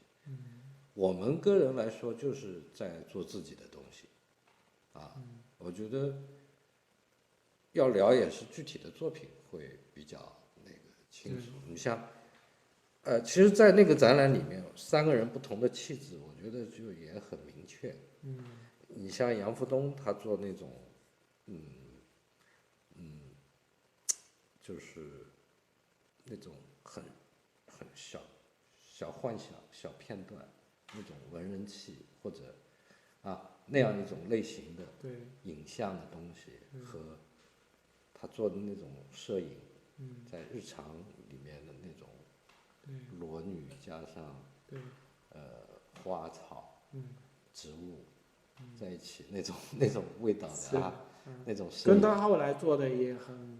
我们个人来说就是在做自己的东西，我觉得要聊也是具体的作品会比较那个清楚。你像，其实，在那个展览里面，3个人不同的气质，我觉得就也很明确。你像杨福东，他做那种，就是那种很小幻想、小片段，那种文人气或者那样一种类型的影像的东西，和他做的那种摄影，在日常里面的那种裸女加上花草、植物在一起那种味道的那种摄影，跟他后来做的也很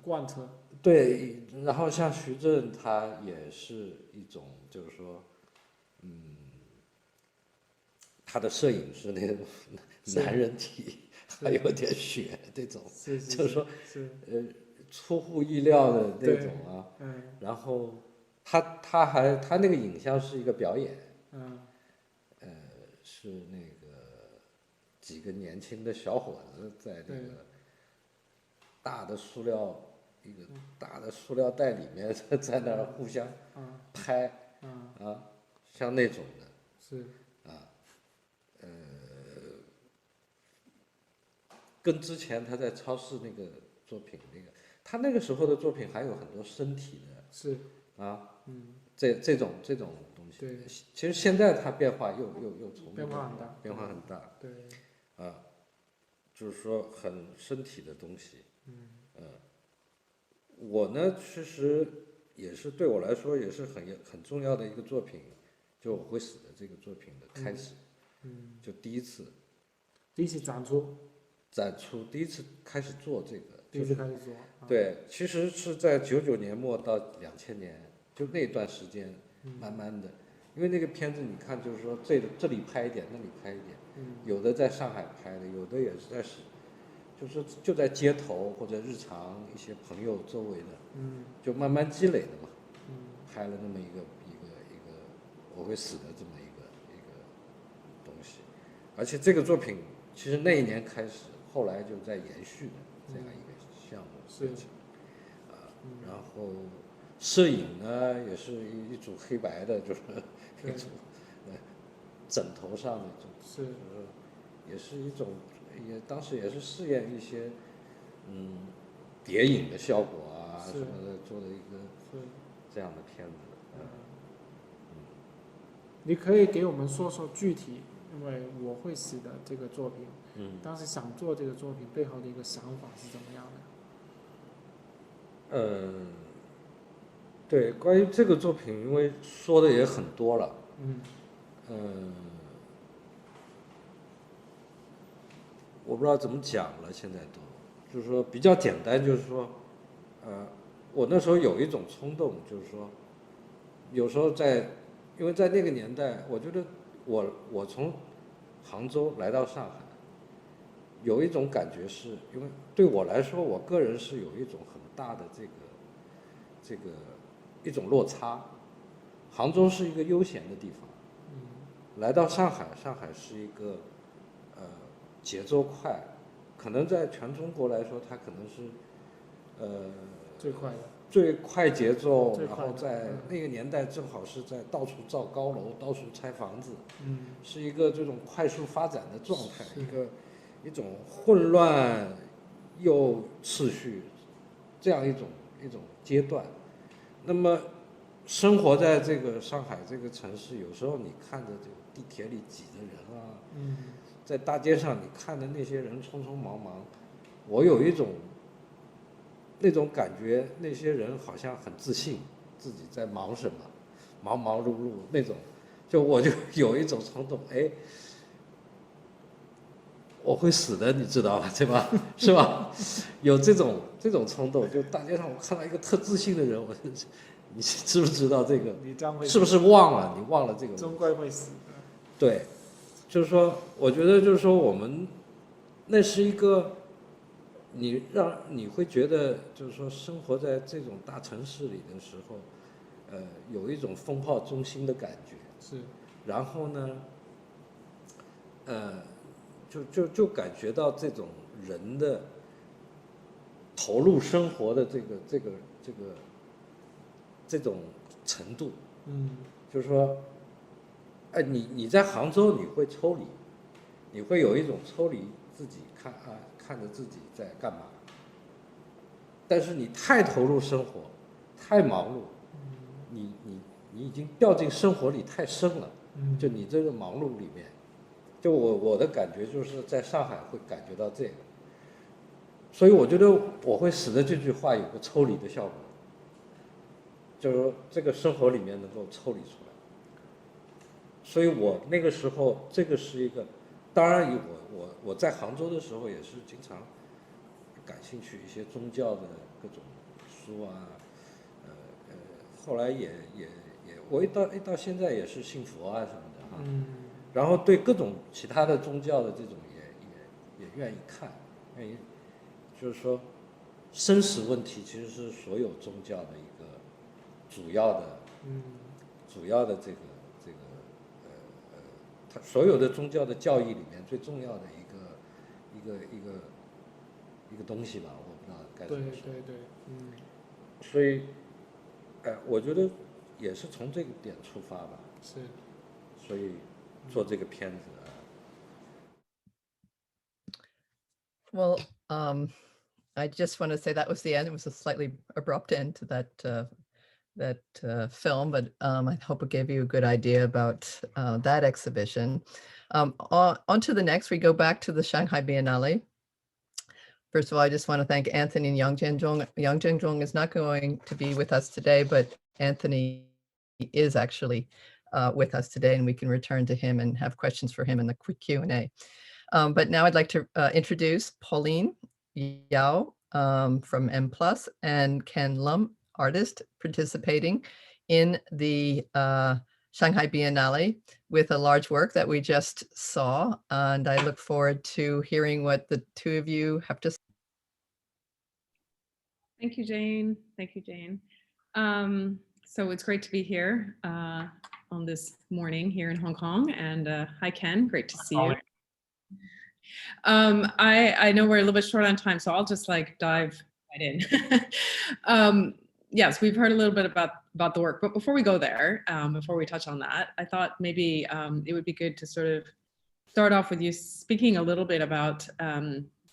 贯彻。对，然后像徐震，他也是一种，就是说，他的摄影是那种男人体，还有点血这种，就是说，出乎意料的那种然后他那个影像是一个表演，是那个几个年轻的小伙子在那个大的塑料袋里面在那儿互相拍，像那种的，是跟之前他在超市那个作品他那个时候的作品还有很多身体的，是这种东西。对，其实现在它变化又从变化很大，变化很大。对，就是说很身体的东西。我呢，其实也是对我来说也是很重要的一个作品，就我会死的这个作品的开始。就第一次展出，第一次开始做这个，第一次开始做。对，其实是在99年末到2000年，就那段时间，慢慢的，因为那个片子你看，就是说这里拍一点，那里拍一点，有的在上海拍的，有的也是就在街头或者日常一些朋友周围的，就慢慢积累的嘛，拍了那么一个我会死的这么一个东西，而且这个作品其实那一年开始，后来就在延续的这样一个项目事情，然后摄影呢也是一组黑白的，就是一组枕头上的就是也是一种，当时也是试验一些叠影的效果啊什么的，做的一个这样的片子。你可以给我们说说具体，因为我会死的这个作品，当时想做这个作品背后的一个想法是怎么样的？对，关于这个作品，因为说的也很多了，我不知道怎么讲了，现在就是说比较简单，就是说，我那时候有一种冲动，就是说，有时候因为在那个年代，我觉得我从杭州来到上海，有一种感觉是，因为对我来说，我个人是有一种很大的这个一种落差。杭州是一个悠闲的地方，来到上海，上海是一个节奏快，可能在全中国来说，它可能是最快的。最快节奏，然后在那个年代正好是在到处造高楼，到处拆房子，是一个这种快速发展的状态，一种混乱又秩序这样一种阶段。那么生活在这个上海这个城市，有时候你看着这个地铁里挤的人啊，在大街上你看的那些人匆匆忙忙，我有一种那种感觉，那些人好像很自信，自己在忙什么，忙忙碌碌那种，我就有一种冲动，我会死的，你知道吧？对吧？是吧？有这种冲动，就大街上我看到一个特自信的人，你知不知道这个？你这样会是不是忘了？你忘了这个？终归会死。对，就是说，我觉得就是说，我们那是一个。你会觉得，就是说，生活在这种大城市里的时候，有一种风暴中心的感觉。是。然后呢，就感觉到这种人的投入生活的这种程度。就是说，你在杭州你会抽离，你会有一种抽离自己看着自己在干嘛，但是你太投入生活，太忙碌，你已经掉进生活里太深了，就你这个忙碌里面，就我的感觉就是在上海会感觉到这个，所以我觉得我会死的这句话有个抽离的效果，就是说这个生活里面能够抽离出来，所以我那个时候这个是一个。当然，我在杭州的时候也是经常感兴趣一些宗教的各种书啊，后来也我一到现在也是信佛啊什么的哈，然后对各种其他的宗教的这种也愿意看，愿意就是说生死问题其实是所有宗教的一个主要的这个。它所有的宗教的教义里面最重要的一个东西吧，我不知道该怎么说。对，所以，我觉得也是从这个点出发吧。是。所以做这个片子啊。Well, I just want to say that was the end. It was a slightly abrupt end to that film, but I hope it gave you a good idea about that exhibition. On to the next, we go back to the Shanghai Biennale. First of all, I just want to thank Anthony and Yang Zhenzhong. Yang Zhenzhong is not going to be with us today, but Anthony is actually with us today, and we can return to him and have questions for him in the quick Q&A. But now I'd like to introduce Pauline Yao from M+, and Ken Lum, artist participating in the Shanghai Biennale with a large work that we just saw. And I look forward to hearing what the two of you have to say. Thank you, Jane. Thank you, Jane. So it's great to be here on this morning here in Hong Kong. And hi, Ken, great to see you. I know we're a little bit short on time, so I'll just like dive right in. Yes, we've heard a little bit about the work, but before we go there, before we touch on that, I thought maybe it would be good to sort of start off with you speaking a little bit about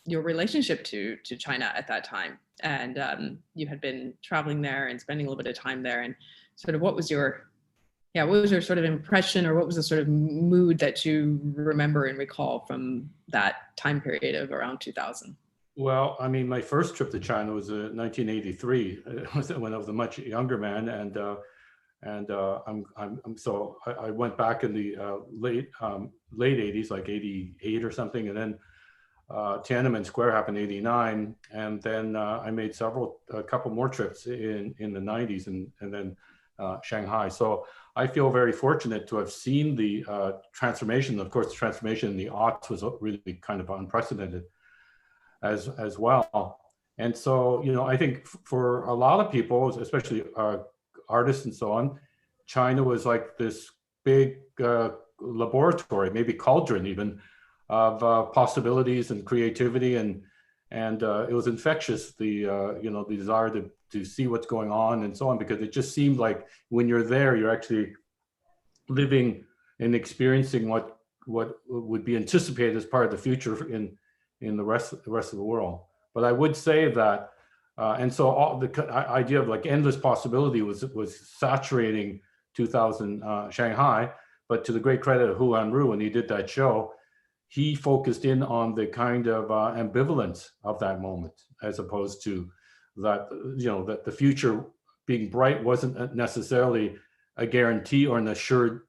your relationship to China at that time. And you had been traveling there and spending a little bit of time there, and sort of what was your sort of impression, or what was the sort of mood that you remember and recall from that time period of around 2000? Well, I mean, my first trip to China was 1983. It was when I was a much younger man, and so I went back in the late 80s, like 88 or something, and then Tiananmen Square happened in 89, and then I made a couple more trips in the 90s, and then Shanghai. So I feel very fortunate to have seen the transformation. Of course, the transformation in the aughts was really kind of unprecedented as well. And so, you know, I think for a lot of people, especially artists and so on, China was like this big laboratory, maybe cauldron even, of possibilities and creativity, and it was infectious, the you know, the desire to see what's going on and so on, because it just seemed like when you're there, you're actually living and experiencing what would be anticipated as part of the future in the rest of the world. But I would say that, and so all the idea of like endless possibility was saturating 2000 Shanghai. But to the great credit of Hanru, when he did that show, he focused in on the kind of ambivalence of that moment, as opposed to that, you know, that the future being bright wasn't necessarily a guarantee or an assured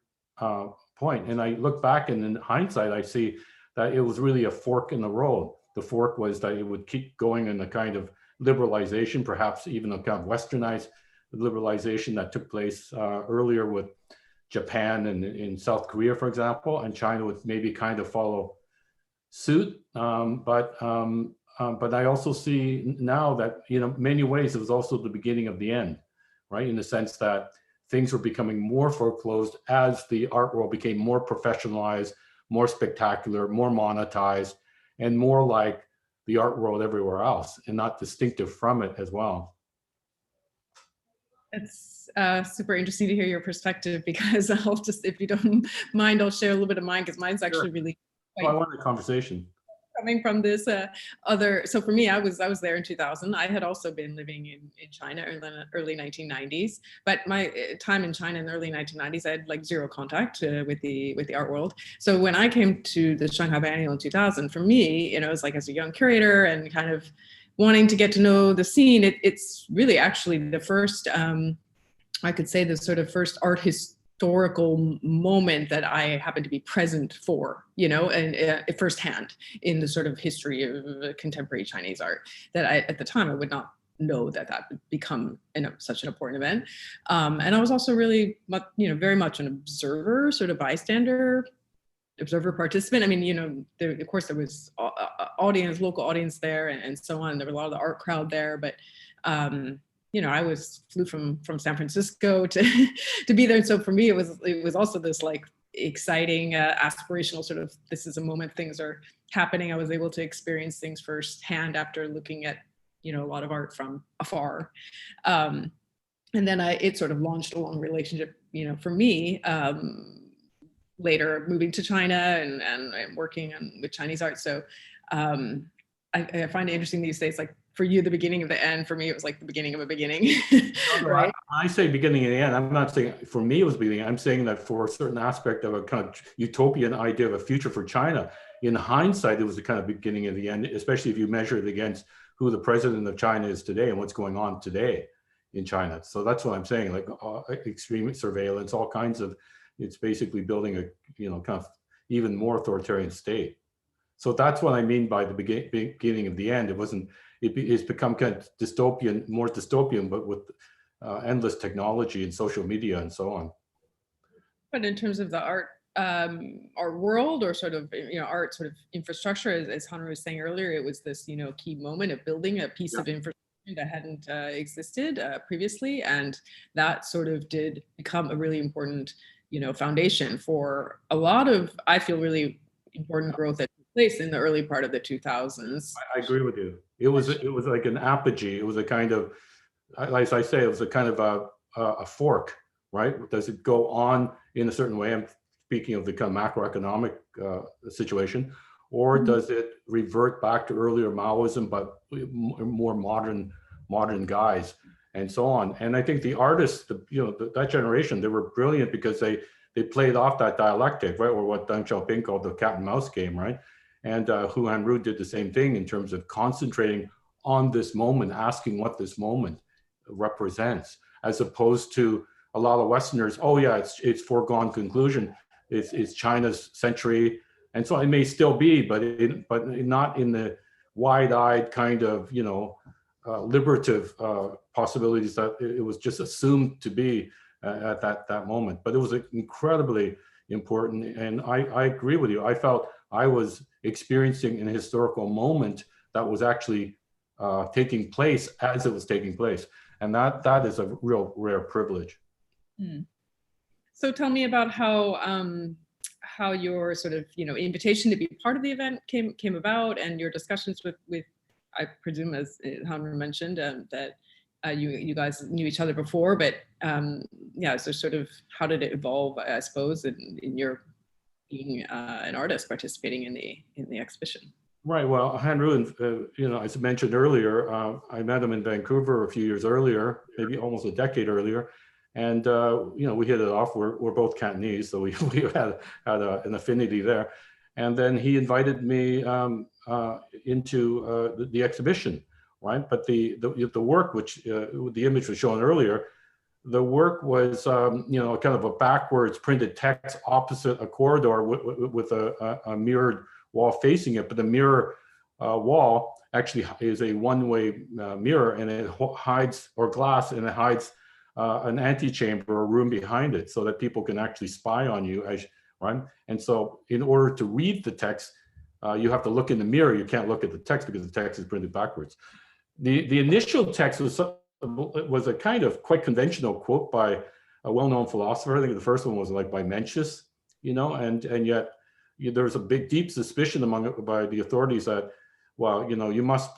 point. And I look back, and in hindsight, I see that it was really a fork in the road. The fork was that it would keep going in a kind of liberalization, perhaps even a kind of westernized liberalization that took place earlier with Japan and in South Korea, for example, and China would maybe kind of follow suit. But I also see now that, you know, many ways it was also the beginning of the end, right? In the sense that things were becoming more foreclosed as the art world became more professionalized, more spectacular, more monetized, and more like the art world everywhere else, and not distinctive from it as well. It's super interesting to hear your perspective, because I'll just, if you don't mind, I'll share a little bit of mine, because mine's actually really quite, I want a conversation. Coming from this other, so for me, I was there in 2000. I had also been living in China in the early 1990s, but my time in China in the early 1990s, I had like zero contact with the art world. So when I came to the Shanghai Biennale in 2000, for me, you know, it was like as a young curator and kind of wanting to get to know the scene, it's really actually the first, I could say the sort of first art historical moment that I happened to be present for, you know, and firsthand in the sort of history of contemporary Chinese art, that at the time I would not know that would become such an important event. And I was also really, you know, very much an observer, sort of bystander, observer participant. I mean, you know, of course there was audience, local audience there, and so on. There was a lot of the art crowd there, but you know, I flew from San Francisco to be there. And so for me, it was also this like exciting, aspirational sort of, this is a moment things are happening. I was able to experience things firsthand after looking at, you know, a lot of art from afar. And then it sort of launched a long relationship, you know, for me, later moving to China and working with Chinese art. So I find it interesting these days, like for you the beginning of the end. For me, it was like the beginning of a beginning, right? I say beginning and the end. I'm not saying for me it was beginning. I'm saying that for a certain aspect of a kind of utopian idea of a future for China, in hindsight, it was the kind of beginning and the end, especially if you measure it against who the president of China is today and what's going on today in China. So that's what I'm saying, like extreme surveillance, all kinds of, it's basically building a, kind of even more authoritarian state. So that's what I mean by the beginning of the end. It wasn't, it's become kind of dystopian, more dystopian, but with endless technology and social media and so on. But in terms of the art world, or sort of, art sort of infrastructure, as Hanru was saying earlier, it was this, key moment of building a piece of infrastructure that hadn't existed previously. And that sort of did become a really important, foundation for a lot of, I feel, really important growth that took place in the early part of the 2000s. I agree with you. It was like an apogee. It was a kind of, as I say, it was a kind of a fork, right? Does it go on in a certain way? I'm speaking of the kind of macroeconomic situation, or does it revert back to earlier Maoism, but more modern guise and so on? And I think the artists, that generation, they were brilliant because they played off that dialectic, right? Or what Deng Xiaoping called the cat and mouse game, right? And Hanru did the same thing in terms of concentrating on this moment, asking what this moment represents, as opposed to a lot of Westerners, oh yeah, it's foregone conclusion. It's China's century. And so it may still be, but not in the wide-eyed kind of, liberative possibilities that it was just assumed to be at that moment. But it was incredibly important. And I agree with you. I felt I was experiencing an historical moment that was actually taking place as it was taking place. And that is a real rare privilege. So tell me about how your sort of, invitation to be part of the event came about, and your discussions with I presume, as Hanru mentioned, that you guys knew each other before, but so sort of how did it evolve, I suppose, in your being an artist participating in the exhibition? Right. Well, Hanru, as I mentioned earlier, I met him in Vancouver a few years earlier, maybe almost a decade earlier. And, we hit it off. We're both Cantonese, so we had an affinity there. And then he invited me into the exhibition, right? But the work, which the image was shown earlier, the work was, kind of a backwards printed text opposite a corridor with a mirrored wall facing it. But the mirror wall actually is a one-way mirror, and it hides, or glass, and it hides an antechamber or room behind it, so that people can actually spy on you, right? And so in order to read the text, you have to look in the mirror. You can't look at the text because the text is printed backwards. The initial text was a kind of quite conventional quote by a well-known philosopher. I think the first one was like by Mencius, and yet there's a deep suspicion by the authorities that, well,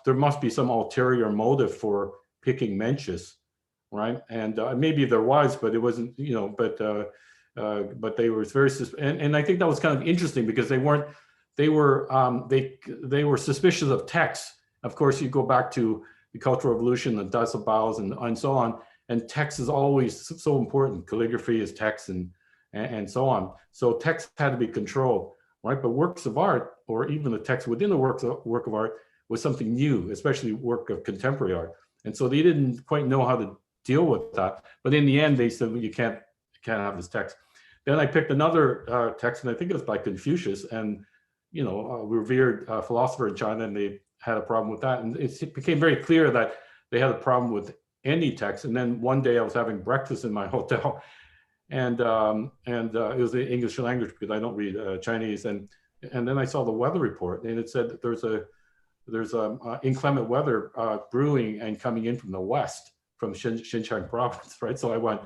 there must be some ulterior motive for picking Mencius, right? And maybe there was, but it wasn't, but they were very, and I think that was kind of interesting because they were suspicious of text. Of course, you go back to the Cultural Revolution, the Dasabaos, and so on, and text is always so important. Calligraphy is text, and so on. So text had to be controlled, right? But works of art, or even the text within the work of art, was something new, especially work of contemporary art. And so they didn't quite know how to deal with that. But in the end, they said, well, you can't have this text. Then I picked another text, and I think it was by Confucius, and a revered philosopher in China, and they had a problem with that. And it became very clear that they had a problem with any text. And then one day I was having breakfast in my hotel, and it was the English language because I don't read Chinese. And then I saw the weather report, and it said that there's inclement weather brewing and coming in from the west, from Xinjiang province, right? So I went,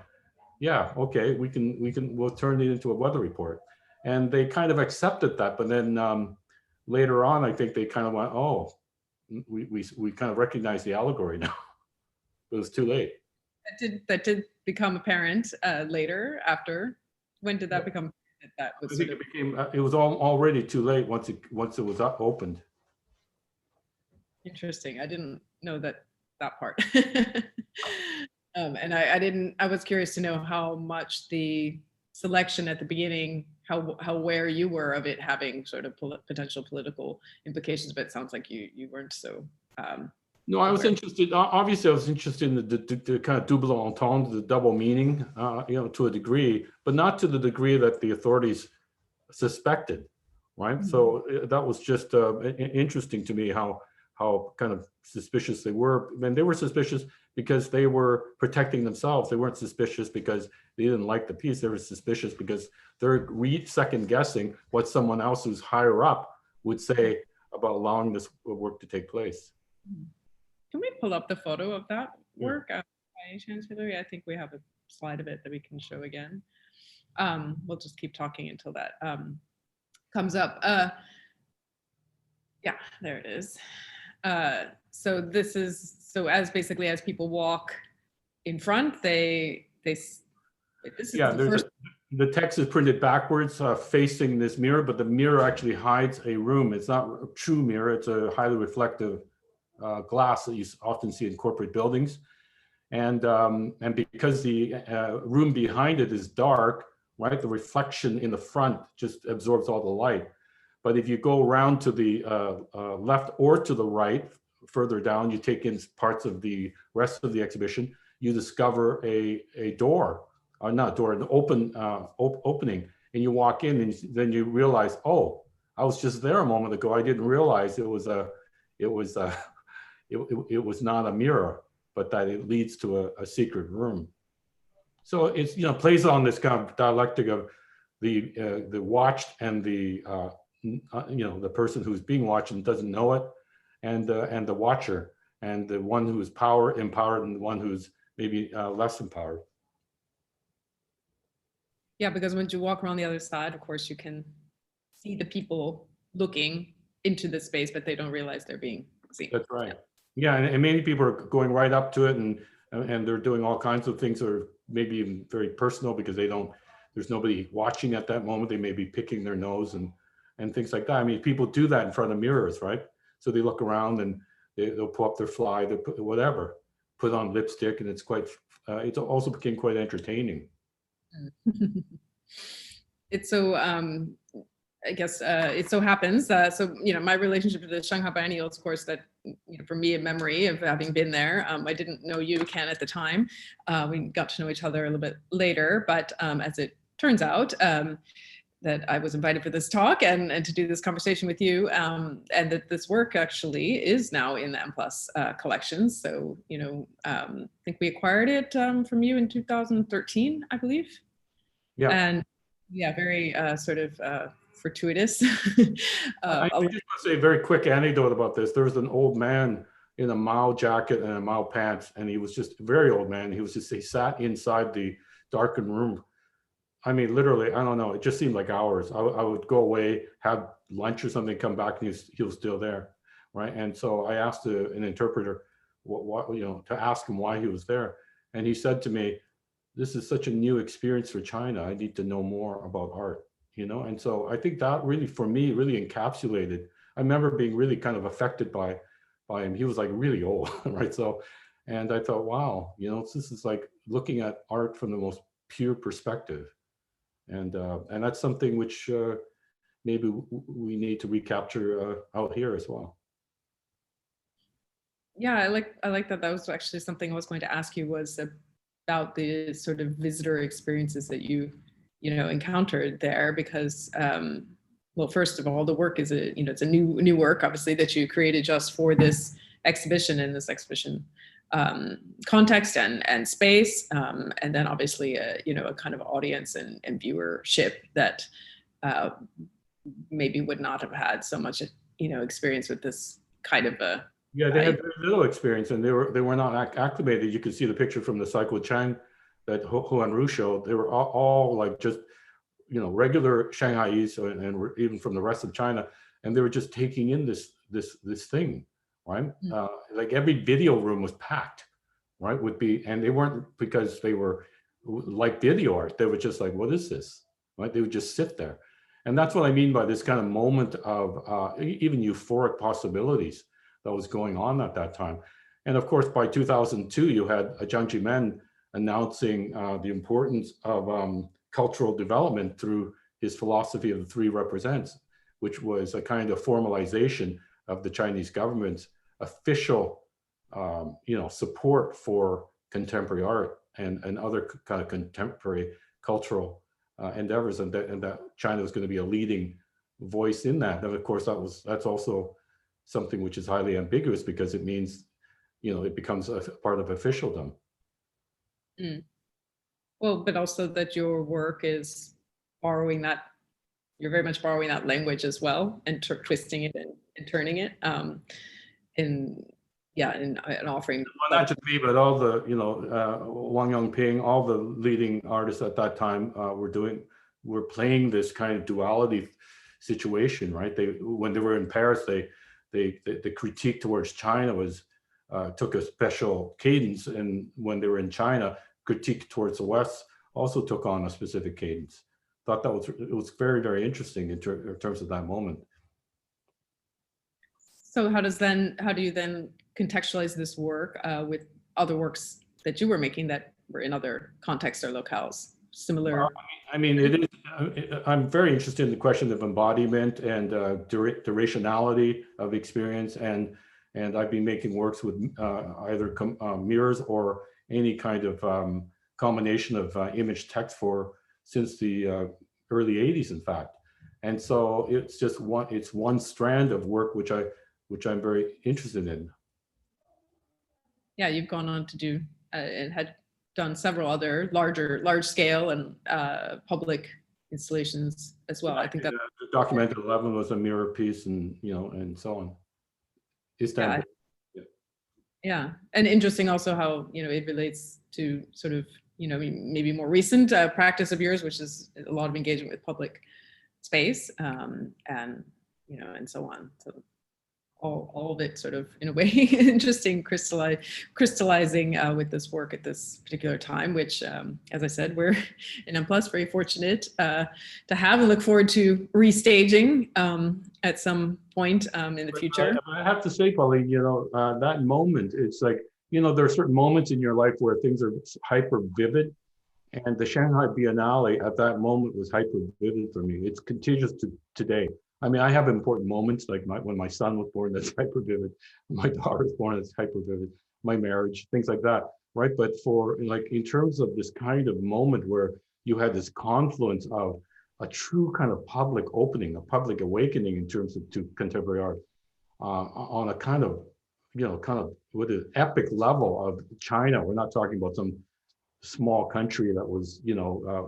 yeah, okay, we'll turn it into a weather report. And they kind of accepted that, but then later on, I think they kind of went, oh, we kind of recognize the allegory now. It was too late. That did become apparent later. After, when did that become? That was. I think it was already too late once it was opened. Interesting. I didn't know that part. And I was curious to know how much the selection at the beginning, how aware you were of it having sort of potential political implications, but it sounds like you weren't so. No, I was interested. Obviously, I was interested in the kind of double entendre, the double meaning, to a degree, but not to the degree that the authorities suspected, right? Mm-hmm. So that was just interesting to me how kind of suspicious they were. And they were suspicious because they were protecting themselves. They weren't suspicious because they didn't like the piece. They were suspicious because they're second guessing what someone else who's higher up would say about allowing this work to take place. Can we pull up the photo of that work by any chance, Hillary? I think we have a slide of it that we can show again. We'll just keep talking until that comes up. Yeah, there it is. So this is, as basically as people walk in front, this is the first. The text is printed backwards, facing this mirror, but the mirror actually hides a room. It's not a true mirror. It's a highly reflective glass that you often see in corporate buildings. And because the room behind it is dark, right, the reflection in the front just absorbs all the light. But if you go around to the left or to the right, further down, you take in parts of the rest of the exhibition, you discover a door, not a door, an opening, and you walk in, and then you realize, oh, I was just there a moment ago. I didn't realize it was not a mirror, but that it leads to a secret room. So it's, plays on this kind of dialectic of the watched and the person who's being watched and doesn't know it, and the watcher, and the one who's empowered and the one who's maybe less empowered. Yeah, because when you walk around the other side, of course, you can see the people looking into the space, but they don't realize they're being seen. That's right. Yeah, and many people are going right up to it, and they're doing all kinds of things that are maybe even very personal because there's nobody watching at that moment. They may be picking their nose and things like that. I mean, people do that in front of mirrors, right? So they look around and they'll pull up their fly, they'll put on lipstick, and it's also became quite entertaining. It's so, I guess it so happens, so, my relationship to the Shanghai Biennale, of course, that, for me, a memory of having been there. I didn't know you, Ken, at the time. We got to know each other a little bit later, but as it turns out, that I was invited for this talk and to do this conversation with you, and that this work actually is now in the M+ collection. So, I think we acquired it from you in 2013, I believe. Yeah. And yeah, very sort of fortuitous. I just want to say a very quick anecdote about this. There was an old man in a Mao jacket and a Mao pants, and he was just a very old man. He sat inside the darkened room. I mean, literally, I don't know. It just seemed like hours. I would go away, have lunch or something, come back, and he was still there, right? And so I asked an interpreter, to ask him why he was there, and he said to me, "This is such a new experience for China. I need to know more about art." And so I think that really, for me, really encapsulated. I remember being really kind of affected by him. He was like really old, right? So, and I thought, wow, this is like looking at art from the most pure perspective. And that's something which maybe we need to recapture out here as well. Yeah, I like that. That was actually something I was going to ask you, was about the sort of visitor experiences that you encountered there, because well, first of all, the work is it's a new work, obviously, that you created just for this exhibition, in this exhibition context and space, and then obviously a kind of audience and viewership that maybe would not have had so much experience with this kind of a. Yeah, they had very little experience, and they were not acclimated. You could see the picture from the Cycle Chang that Hanru showed. They were all like just regular Shanghaiese, and even from the rest of China, and they were just taking in this thing, right? Mm-hmm. Like every video room was packed, right? And they weren't because they were like video art. They were just like, what is this, right? They would just sit there, and that's what I mean by this kind of moment of even euphoric possibilities. that was going on at that time. And of course, by 2002, you had Jiang Zemin announcing the importance of cultural development through his philosophy of the three represents, which was a kind of formalization of the Chinese government's official support for contemporary art and other kind of contemporary cultural endeavors, and that China was going to be a leading voice in that. And of course, that's also something which is highly ambiguous, because it means, it becomes a part of officialdom. Mm. Well, but also that your work is borrowing that, you're very much borrowing that language as well, and twisting it and turning it, and offering. Well, not just me, but all the, Wang Yongping, all the leading artists at that time were playing this kind of duality situation, right? When they were in Paris, the critique towards China took a special cadence, and when they were in China, critique towards the West also took on a specific cadence. Thought it was very, very interesting in terms of that moment. So how do you then contextualize this work with other works that you were making that were in other contexts or locales? Similar. I mean, it is. I'm very interested in the question of embodiment and durationality of experience, and I've been making works with either mirrors or any kind of combination of image text since the early 80s, in fact. And so it's just one strand of work which I'm very interested in. Yeah, you've gone on to do and had done several other large scale and public installations as well. I think that the Documented 11 was a mirror piece, and and so on. Istanbul. Yeah, and interesting also how it relates to sort of maybe more recent practice of yours, which is a lot of engagement with public space, and and so on. So all of it sort of in a way interesting, crystallizing with this work at this particular time, which as I said, we're in M+ very fortunate to have, and look forward to restaging at some point in the future. I have to say, Pauline, that moment, it's like, there are certain moments in your life where things are hyper vivid, and the Shanghai Biennale at that moment was hyper vivid for me. It's contagious to today. I mean, I have important moments, like when my son was born, that's hyper vivid. My daughter was born, that's hyper vivid. My marriage, things like that, right? But in terms of this kind of moment where you had this confluence of a true kind of public opening, a public awakening in terms of to contemporary art, on a kind of with an epic level of China. We're not talking about some small country that was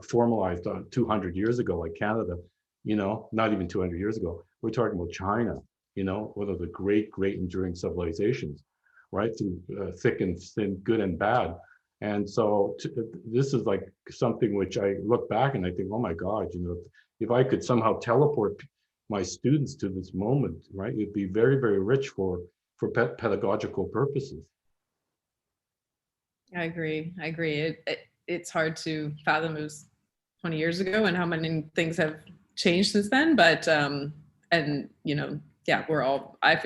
formalized 200 years ago, like Canada. Not even 200 years ago. We're talking about China, one of the great enduring civilizations, right? Through thick and thin, good and bad. And so this is like something which I look back and I think, oh my God, if I could somehow teleport my students to this moment, right? It'd be very, very rich for pedagogical purposes. I agree. It's hard to fathom it was 20 years ago and how many things have changed since then, but I feel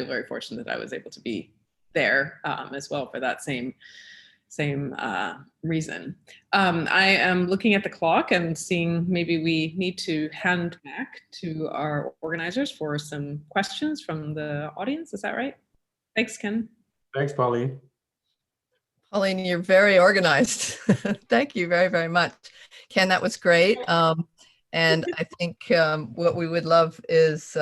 very fortunate that I was able to be there as well for that same reason. I am looking at the clock and seeing maybe we need to hand back to our organizers for some questions from the audience. Is that right? Thanks, Ken. Thanks, Pauline. Pauline, you're very organized. Thank you very, very much. Ken, that was great. And I think what we would love is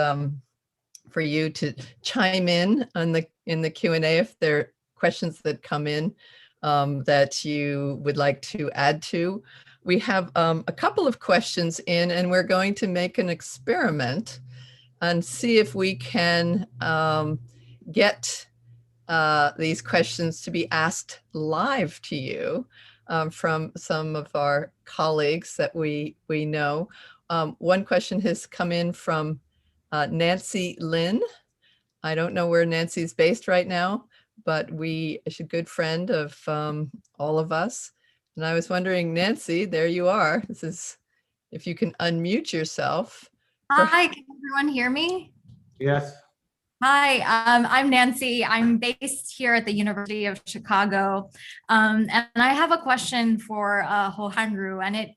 for you to chime in on in the Q&A if there are questions that come in that you would like to add to. We have a couple of questions in, and we're going to make an experiment and see if we can get these questions to be asked live to you from some of our colleagues that we know. One question has come in from Nancy Lynn. I don't know where Nancy's based right now, but she's a good friend of all of us. And I was wondering, Nancy, there you are. This is, if you can unmute yourself. Hi, can everyone hear me? Yes. Hi, I'm Nancy. I'm based here at the University of Chicago. And I have a question for Hanru, and it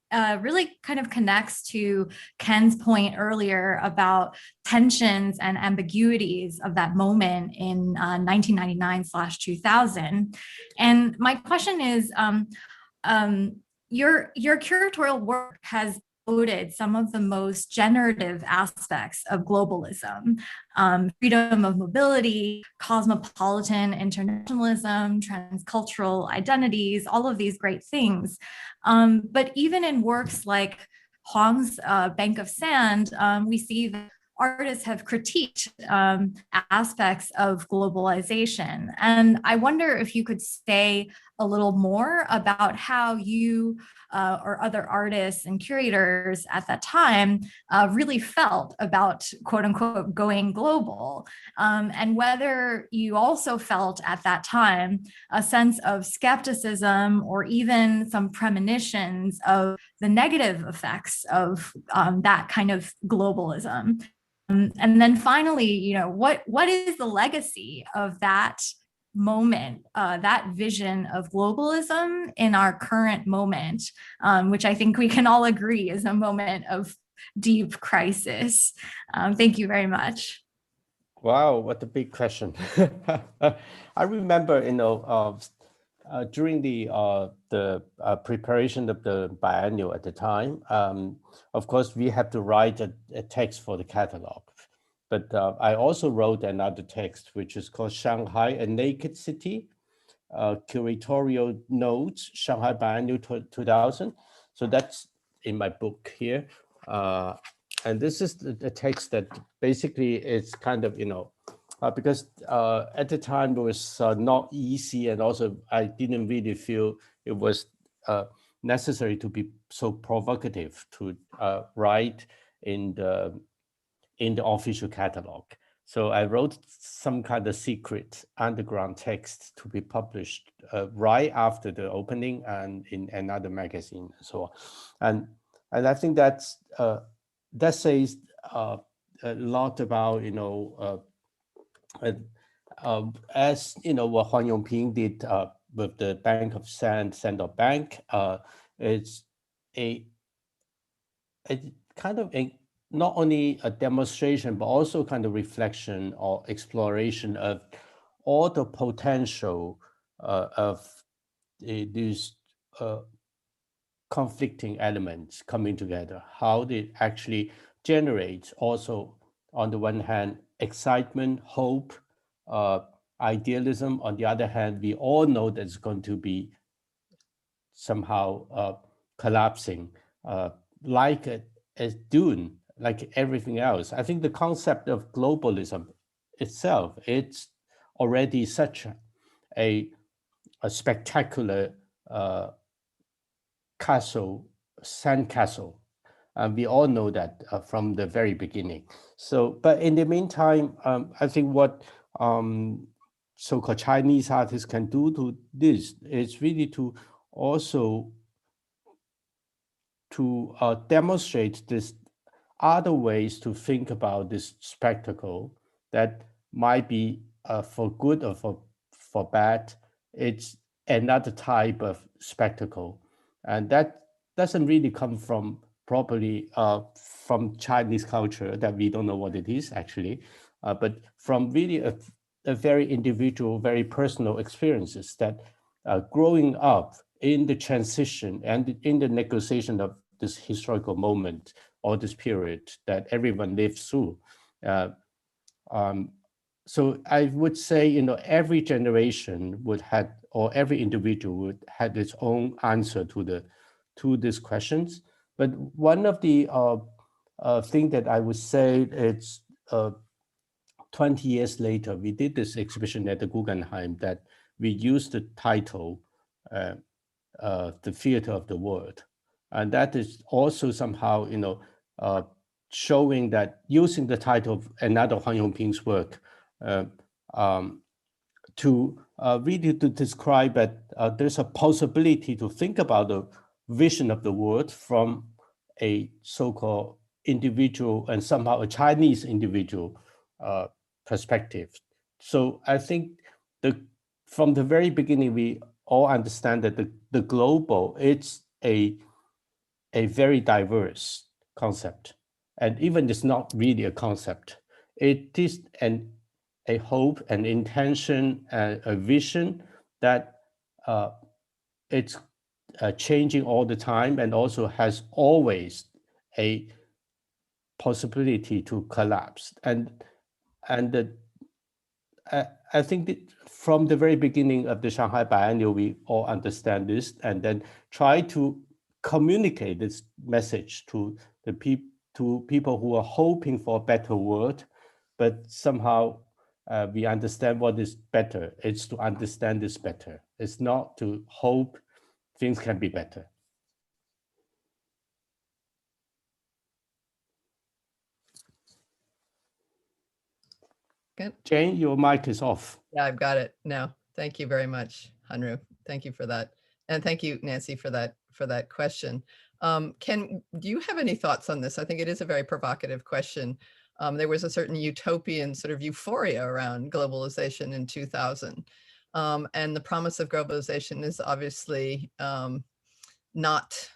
really kind of connects to Ken's point earlier about tensions and ambiguities of that moment in 1999/2000. And my question is, your curatorial work has included some of the most generative aspects of globalism, freedom of mobility, cosmopolitan internationalism, transcultural identities, all of these great things. But even in works like Huang's Bank of Sand, we see that artists have critiqued aspects of globalization. And I wonder if you could say a little more about how you or other artists and curators at that time really felt about, quote unquote, going global, and whether you also felt at that time a sense of skepticism or even some premonitions of the negative effects of that kind of globalism. And then finally, you know, what is the legacy of that moment, that vision of globalism in our current moment, which I think we can all agree is a moment of deep crisis. Thank you very much. Wow, what a big question. I remember, you know, during the preparation of the biennial at the time, of course, we had to write a text for the catalog. But I also wrote another text, which is called Shanghai, a Naked City, Curatorial Notes, Shanghai Biennale 2000. So that's in my book here. And this is the text that basically it's kind of, you know, because at the time it was not easy, and also I didn't really feel it was necessary to be so provocative to write in the official catalog. So I wrote some kind of secret underground text to be published right after the opening and in another magazine and so on. And I think that's that says a lot about, you know, as you know, what Huang Yongping did with the Bank of Sand, Sandor Bank, it's a kind of not only a demonstration, but also kind of reflection or exploration of all the potential of these conflicting elements coming together, how they actually generate also, on the one hand, excitement, hope, idealism. On the other hand, we all know that it's going to be somehow collapsing, like as Dune, like everything else. I think the concept of globalism itself, it's already such a spectacular sandcastle. We all know that from the very beginning. So, but in the meantime, I think what so-called Chinese artists can do to this is really to also to demonstrate this other ways to think about this spectacle that might be for good or for bad. It's another type of spectacle, and that doesn't really come from properly from Chinese culture, that we don't know what it is actually, but from really a very individual, very personal experiences that growing up in the transition and in the negotiation of this historical moment or this period that everyone lives through. So I would say, you know, every generation would have, or every individual would have its own answer to these questions. But one of the thing that I would say, it's 20 years later, we did this exhibition at the Guggenheim that we used the title, The Theater of the World. And that is also somehow, you know, showing that using the title of another Huang Yongping's work to really to describe that there's a possibility to think about the vision of the world from a so-called individual and somehow a Chinese individual perspective. So I think from the very beginning, we all understand that the global, it's a very diverse concept. And even it's not really a concept. It is a hope, an intention, a vision that it's changing all the time and also has always a possibility to collapse. And I think that from the very beginning of the Shanghai Biennale, we all understand this and then try to communicate this message to people who are hoping for a better world, but somehow we understand what is better. It's to understand this better. It's not to hope things can be better. Good. Jane, your mic is off. Yeah, I've got it now. Thank you very much, Hanru. Thank you for that. And thank you, Nancy, for that question. Ken, do you have any thoughts on this? I think it is a very provocative question. There was a certain utopian sort of euphoria around globalization in 2000. And the promise of globalization is obviously not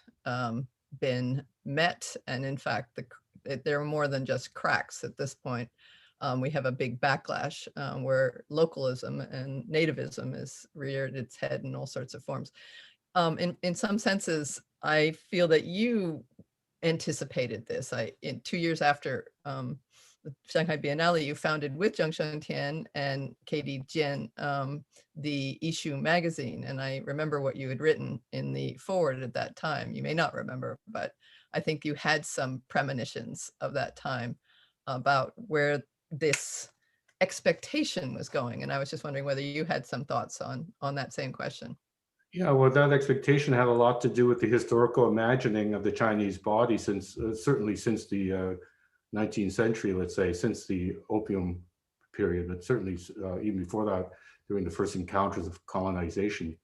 been met. And in fact, there are more than just cracks at this point. We have a big backlash where localism and nativism has reared its head in all sorts of forms. In some senses, I feel that you anticipated this. In 2 years after the Shanghai Biennale, you founded with Zheng Shengtian and Katie Jian the Issue magazine. And I remember what you had written in the foreword at that time. You may not remember, but I think you had some premonitions of that time about where this expectation was going. And I was just wondering whether you had some thoughts on that same question. Yeah, well, that expectation had a lot to do with the historical imagining of the Chinese body since, certainly since the 19th century, let's say, since the opium period, but certainly even before that, during the first encounters of colonization,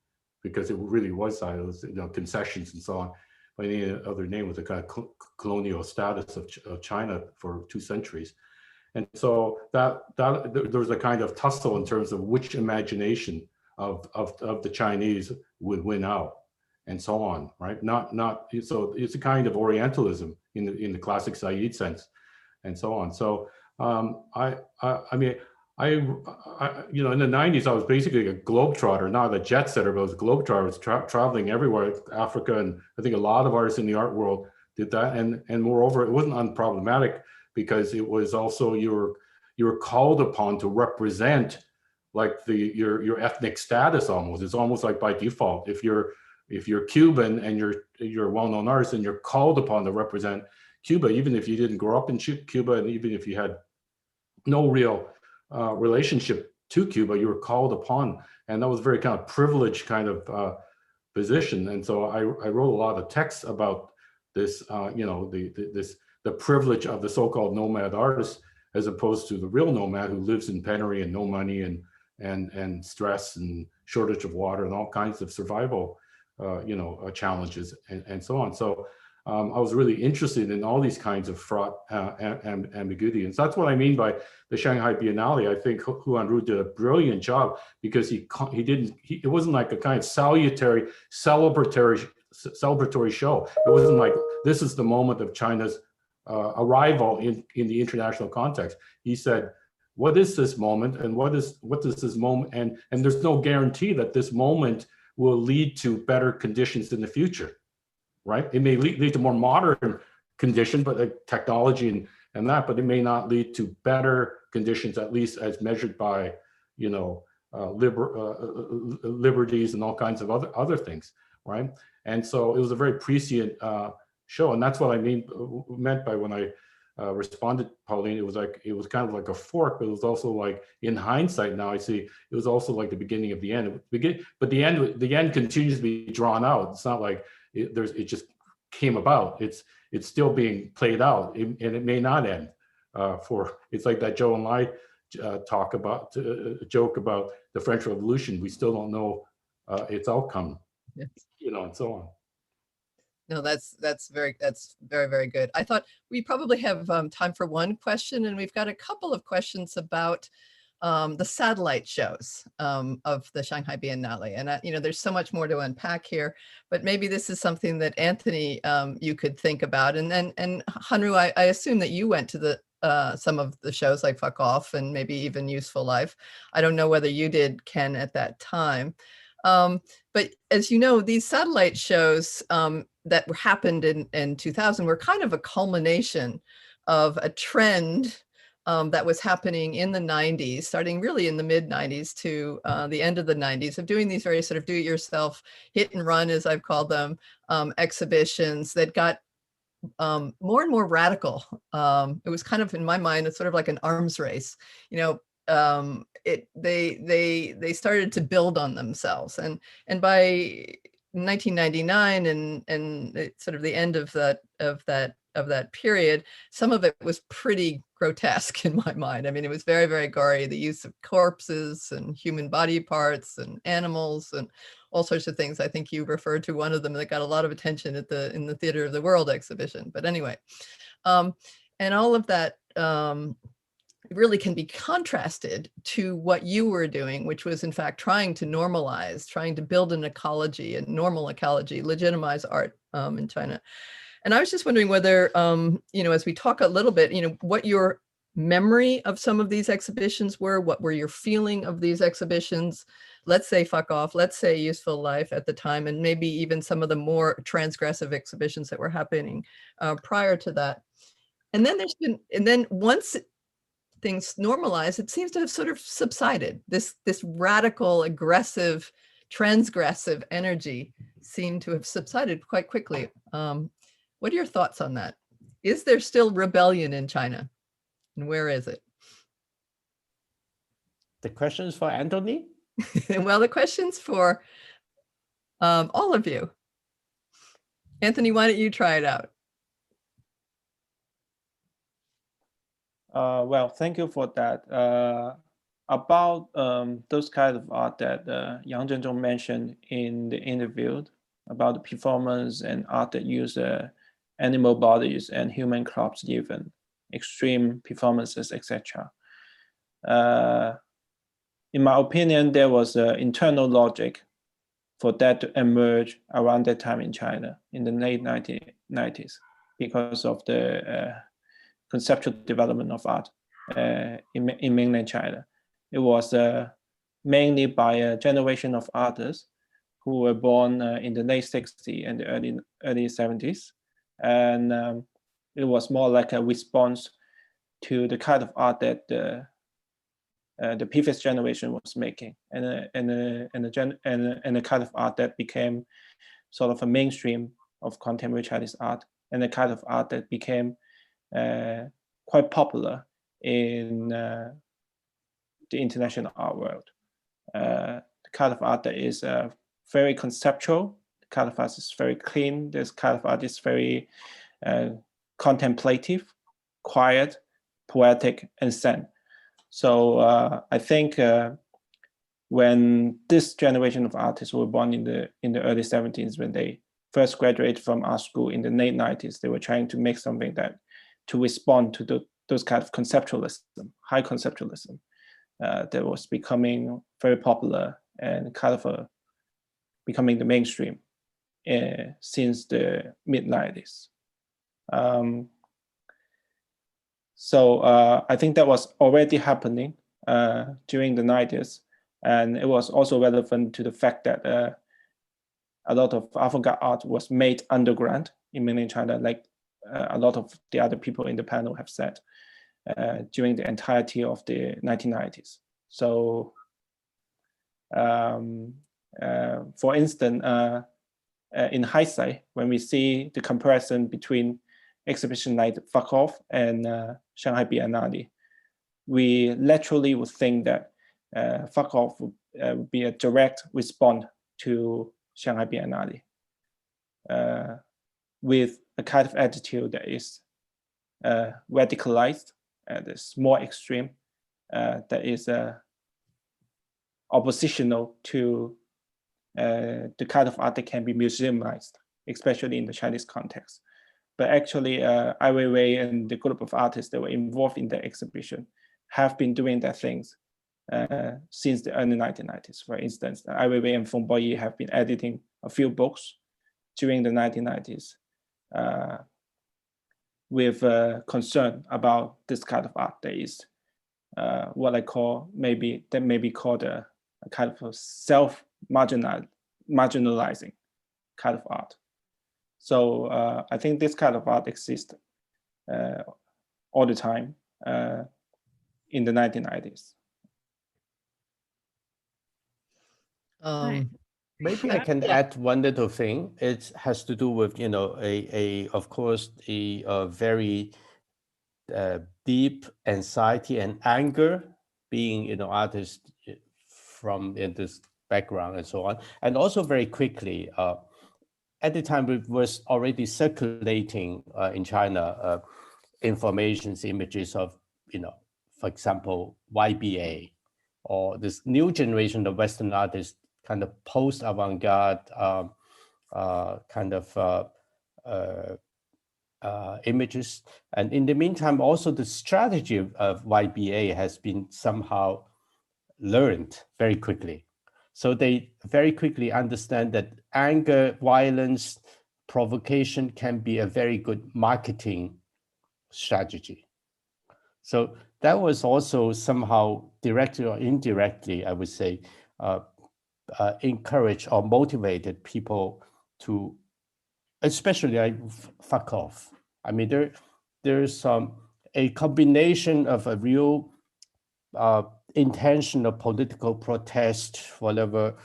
because it really was that, it was, concessions and so on. By any other name, was a kind of colonial status of China for 2 centuries. And so that there was a kind of tussle in terms of which imagination of the Chinese would win out, and so on, right? So it's a kind of Orientalism in the classic Said sense, and so on. So I mean, in the 90s, I was basically a globetrotter, not a jet setter, but I was a globetrotter. I was traveling everywhere, Africa, and I think a lot of artists in the art world did that. And moreover, it wasn't unproblematic because it was also you were called upon to represent like your ethnic status almost. It's almost like by default. If you're Cuban and you're a well-known artist, and you're called upon to represent Cuba, even if you didn't grow up in Cuba, and even if you had no real relationship to Cuba, you were called upon, and that was a very kind of privileged kind of position. And so I wrote a lot of texts about this, the privilege of the so-called nomad artist, as opposed to the real nomad who lives in penury and no money and stress and shortage of water and all kinds of survival, challenges and so on. So I was really interested in all these kinds of fraught ambiguity. And so that's what I mean by the Shanghai Biennale. I think Hanru did a brilliant job because it wasn't like a kind of salutary, celebratory show. It wasn't like, this is the moment of China's arrival in the international context. He said, what is this moment, and what is this moment, and there's no guarantee that this moment will lead to better conditions in the future, right? It may lead to more modern conditions, but like technology and that, but it may not lead to better conditions, at least as measured by, liberties and all kinds of other things, right? And so it was a very prescient show, and that's what I meant by when I responded to Pauline. It was kind of like a fork, but it was also like, in hindsight now I see, it was also like the beginning of the end. But the end continues to be drawn out. It's not like it just came about. It's still being played out, and it may not end. It's like that Joe and I joke about the French Revolution. We still don't know its outcome, yes. And so on. No, that's very, very good. I thought we probably have time for one question, and we've got a couple of questions about the satellite shows of the Shanghai Biennale. And, you know, there's so much more to unpack here, but maybe this is something that Anthony, you could think about. And Hanru, I assume that you went to the some of the shows like Fuck Off and maybe even Useful Life. I don't know whether you did, Ken, at that time. But as you know, these satellite shows that happened in 2000 were kind of a culmination of a trend that was happening in the 90s, starting really in the mid 90s to the end of the 90s, of doing these very sort of do-it-yourself, hit and run, as I've called them, exhibitions that got more and more radical. It was kind of, in my mind, it's sort of like an arms race. You know, they started to build on themselves, and by 1999 and sort of the end of that period, some of it was pretty grotesque in my mind. I mean, it was very, very gory. The use of corpses and human body parts and animals and all sorts of things. I think you referred to one of them that got a lot of attention in the Theater of the World exhibition. But anyway, and all of that really can be contrasted to what you were doing, which was in fact trying to normalize, trying to build an ecology, a normal ecology, legitimize art in China. And I was just wondering whether, you know, as we talk a little bit, you know, what your memory of some of these exhibitions were, what were your feeling of these exhibitions, let's say Fuck Off, let's say Useful Life at the time, and maybe even some of the more transgressive exhibitions that were happening prior to that. And then once things normalized, it seems to have sort of subsided. This radical, aggressive, transgressive energy seemed to have subsided quite quickly. What are your thoughts on that? Is there still rebellion in China? And where is it? The question is for Anthony? Well, the question's for all of you. Anthony, why don't you try it out? Well, thank you for that. About those kind of art that Yang Zhenzhong mentioned in the interview about the performance and art that use animal bodies and human crops, even extreme performances, etc. In my opinion, there was an internal logic for that to emerge around that time in China in the late 1990s because of the conceptual development of art in mainland China. It was mainly by a generation of artists who were born in the late 60s and the early 70s. And it was more like a response to the kind of art that the previous generation was making, and the kind of art that became sort of a mainstream of contemporary Chinese art, and the kind of art that became quite popular in the international art world. The kind of art that is very conceptual, the kind of art is very clean, this kind of art is very contemplative, quiet, poetic, and zen. So I think when this generation of artists were born in the early 70s, when they first graduated from art school in the late 90s, they were trying to make something that to respond to those kind of conceptualism, high conceptualism, that was becoming very popular and kind of becoming the mainstream since the mid-90s. So I think that was already happening during the 90s. And it was also relevant to the fact that a lot of avant-garde art was made underground in mainland China, like a lot of the other people in the panel have said, during the entirety of the 1990s. So, for instance, in hindsight, when we see the comparison between exhibition like Fuck Off and Shanghai Biennale, we literally would think that Fuck Off would be a direct response to Shanghai Biennale, with a kind of attitude that is radicalized, that is more extreme, that is oppositional to the kind of art that can be museumized especially in the Chinese context. But actually, Ai Weiwei and the group of artists that were involved in the exhibition have been doing their things since the early 1990s. For instance, Ai Weiwei and Feng Boyi have been editing a few books during the 1990s with concern about this kind of art. There is what I call that may be called a kind of self-marginalizing kind of art. So I think this kind of art exists all the time in the 1990s. Maybe I can add one little thing. It has to do with, of course, a very deep anxiety and anger, being, artists from this background and so on. And also very quickly, at the time it was already circulating in China, informations, images of, for example, YBA, or this new generation of Western artists, kind of post-avant-garde images. And in the meantime, also the strategy of YBA has been somehow learned very quickly. So they very quickly understand that anger, violence, provocation can be a very good marketing strategy. So that was also somehow directly or indirectly, I would say, encourage or motivated people to, especially like fuck off. I mean, there's a combination of a real intentional political protest, whatever,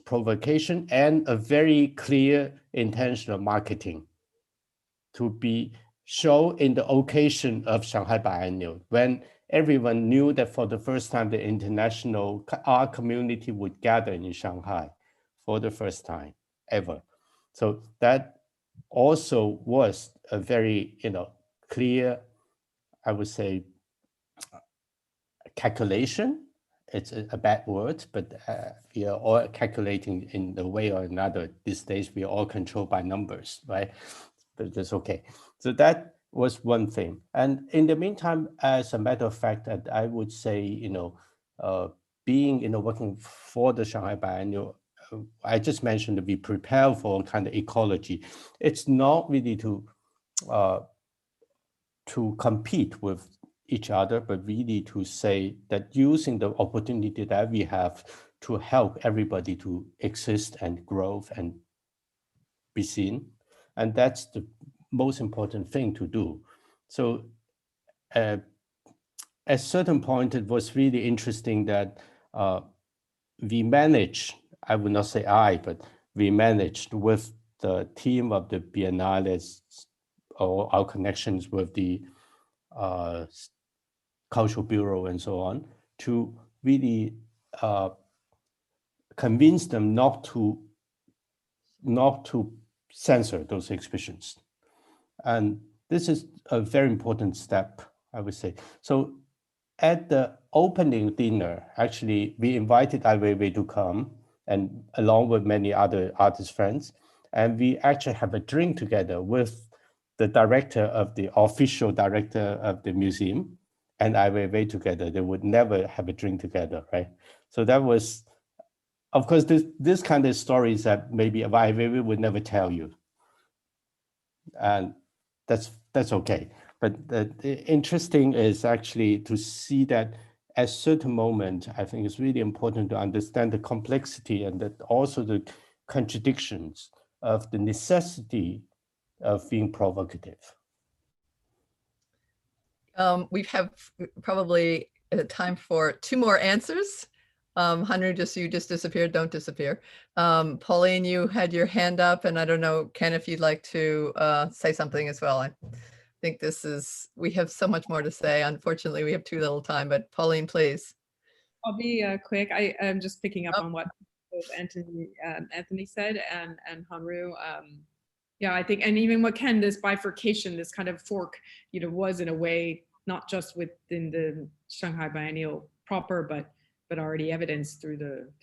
provocation, and a very clear intentional marketing to be shown in the occasion of Shanghai Biennale, when everyone knew that for the first time the international art community would gather in Shanghai for the first time ever. So that also was a very, clear, I would say, calculation. It's a bad word, but we are all calculating in a way or another. These days, we are all controlled by numbers, right? But that's okay. So that was one thing. And in the meantime, as a matter of fact, I would say, being, working for the Shanghai Biennale, I just mentioned that we prepare for kind of ecology. It's not really to compete with each other, but really to say that using the opportunity that we have to help everybody to exist and grow and be seen. And that's the most important thing to do. So at a certain point, it was really interesting that we managed, I would not say but we managed with the team of the Biennale, or our connections with the Cultural Bureau and so on, to really convince them not to censor those exhibitions. And this is a very important step, I would say. So at the opening dinner, actually, we invited Ai Weiwei to come, and along with many other artist friends, and we actually have a drink together with the official director of the museum, and Ai Weiwei together. They would never have a drink together, right? So that was, of course, this kind of stories that maybe Ai Weiwei would never tell you, and that's okay. But the interesting is actually to see that at a certain moment, I think it's really important to understand the complexity and that also the contradictions of the necessity of being provocative. We have probably time for 2 more answers. Hanru, you just disappeared, don't disappear. Pauline, you had your hand up, and I don't know, Ken, if you'd like to say something as well. I think we have so much more to say. Unfortunately, we have too little time, but Pauline, please. I'll be quick. I am just picking up on what both Anthony said and Hanru. Yeah, I think, and even what Ken, this bifurcation, this kind of fork, was in a way not just within the Shanghai Biennale proper, but already evidenced through